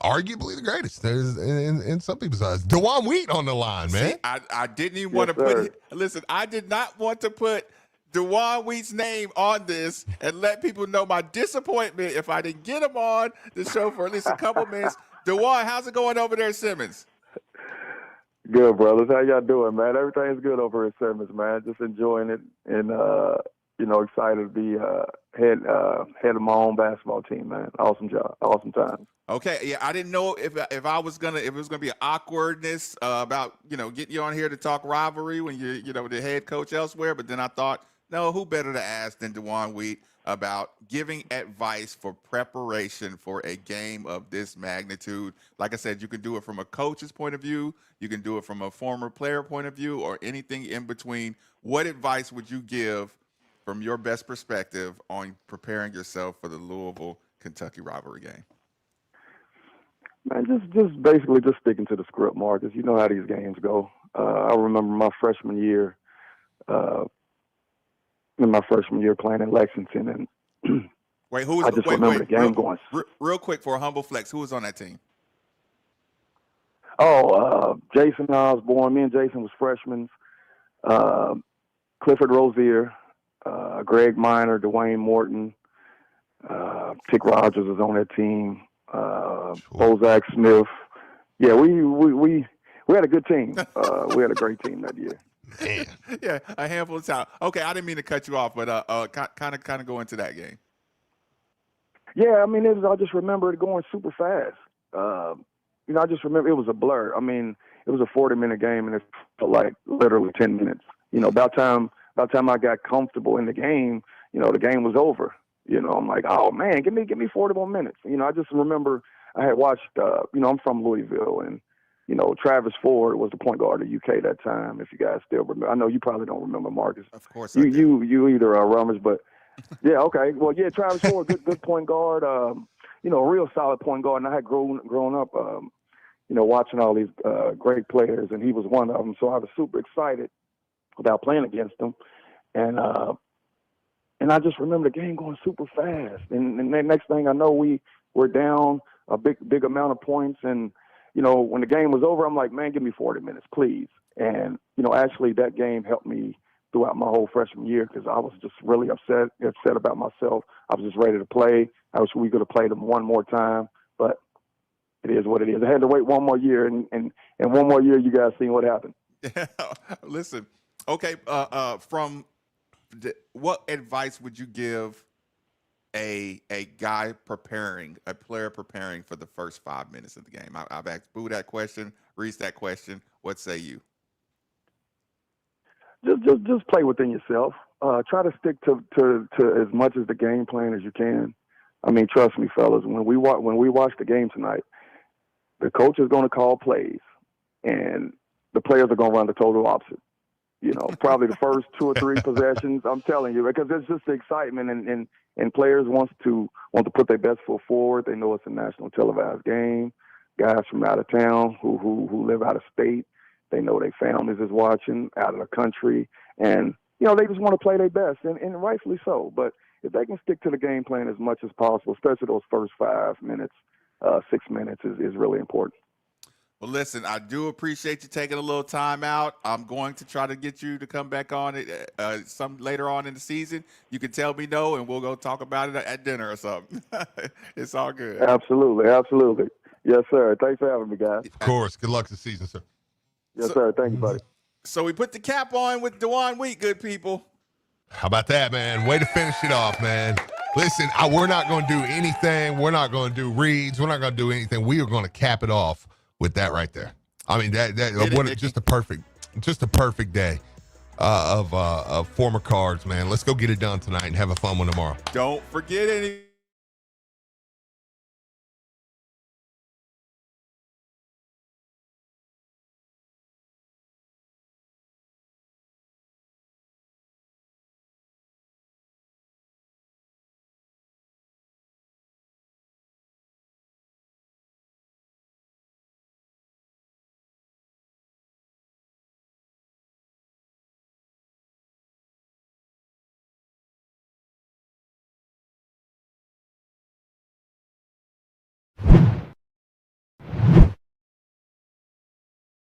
[SPEAKER 4] arguably the greatest in some people's eyes. DeJuan Wheat on the line, man.
[SPEAKER 3] See, I didn't even want to put. Listen, I did not want to put DeJuan Wheat's name on this and let people know my disappointment if I didn't get him on the show for at least a couple minutes. DeJuan, how's it going over there, Simmons?
[SPEAKER 11] Good, brothers. How y'all doing, man? Everything's good over at Simmons, man. Just enjoying it and excited to be head of my own basketball team, man. Awesome job, awesome times.
[SPEAKER 3] Okay, yeah, I didn't know if it was gonna be an awkwardness about getting you on here to talk rivalry when you're the head coach elsewhere, but then I thought, no, who better to ask than DeJuan Wheat about giving advice for preparation for a game of this magnitude. Like I said, you can do it from a coach's point of view, you can do it from a former player point of view, or anything in between. What advice would you give from your best perspective on preparing yourself for the Louisville Kentucky rivalry game?
[SPEAKER 11] Man, just basically just sticking to the script, Marcus. You know how these games go. I remember my freshman year, playing in Lexington, and
[SPEAKER 3] wait, who was?
[SPEAKER 11] I just remember the game going.
[SPEAKER 3] Real quick for a humble flex, who was on that team?
[SPEAKER 11] Jason Osborne. Me and Jason was freshmen. Clifford Rozier. Greg Minor, Dwayne Morton, Tick Rogers was on that team. Bozak Smith. Yeah, we had a good team. We had a great team that year.
[SPEAKER 3] Man. Yeah, a handful of talent. Okay, I didn't mean to cut you off, but kind of go into that game.
[SPEAKER 11] Yeah, I mean, I just remember it going super fast. I just remember it was a blur. I mean, it was a 40-minute game, and it felt like literally 10 minutes. By the time I got comfortable in the game, the game was over. I'm like, oh man, give me 40 more minutes. I just remember I had watched. I'm from Louisville, and Travis Ford was the point guard of UK that time. If you guys still remember, I know you probably don't remember, Marcus.
[SPEAKER 3] Of course, I do.
[SPEAKER 11] You either rummage, but yeah, okay. Well, yeah, Travis Ford, good point guard. A real solid point guard. And I had grown up, watching all these great players, and he was one of them. So I was super excited about playing against him, and I just remember the game going super fast. And the next thing I know, we were down a big amount of points, and when the game was over, I'm like, man, give me 40 minutes, please. And, actually that game helped me throughout my whole freshman year because I was just really upset about myself. I was just ready to play. I wish we could have played them one more time, but it is what it is. I had to wait one more year, and one more year, you guys seen what happened.
[SPEAKER 3] Listen, okay, what advice would you give a player preparing for the first 5 minutes of the game? I've asked Boo that question, Reese that question. What say you?
[SPEAKER 11] Just play within yourself. Try to stick to as much as the game plan as you can. I mean, trust me, fellas. When we watch the game tonight, the coach is going to call plays, and the players are going to run the total opposite. Probably the first 2 or 3 possessions. I'm telling you, because it's just the excitement, and players want to put their best foot forward. They know it's a national televised game. Guys from out of town who live out of state, they know their families is watching out of the country, and they just want to play their best, and rightfully so. But if they can stick to the game plan as much as possible, especially those first 5 minutes, 6 minutes is really important.
[SPEAKER 3] Well, listen, I do appreciate you taking a little time out. I'm going to try to get you to come back on it some later on in the season. You can tell me no, and we'll go talk about it at dinner or something. It's all good.
[SPEAKER 11] Absolutely. Yes, sir. Thanks for having me, guys.
[SPEAKER 4] Of course. Good luck this season, sir.
[SPEAKER 11] Yes, sir. Thank you, buddy.
[SPEAKER 3] So we put the cap on with DeJuan Wheat, good people.
[SPEAKER 4] How about that, man? Way to finish it off, man. Listen, we're not going to do anything. We're not going to do reads. We're not going to do anything. We are going to cap it off with that right there. I mean, just a perfect day of former Cards, man. Let's go get it done tonight and have a fun one tomorrow.
[SPEAKER 3] Don't forget any.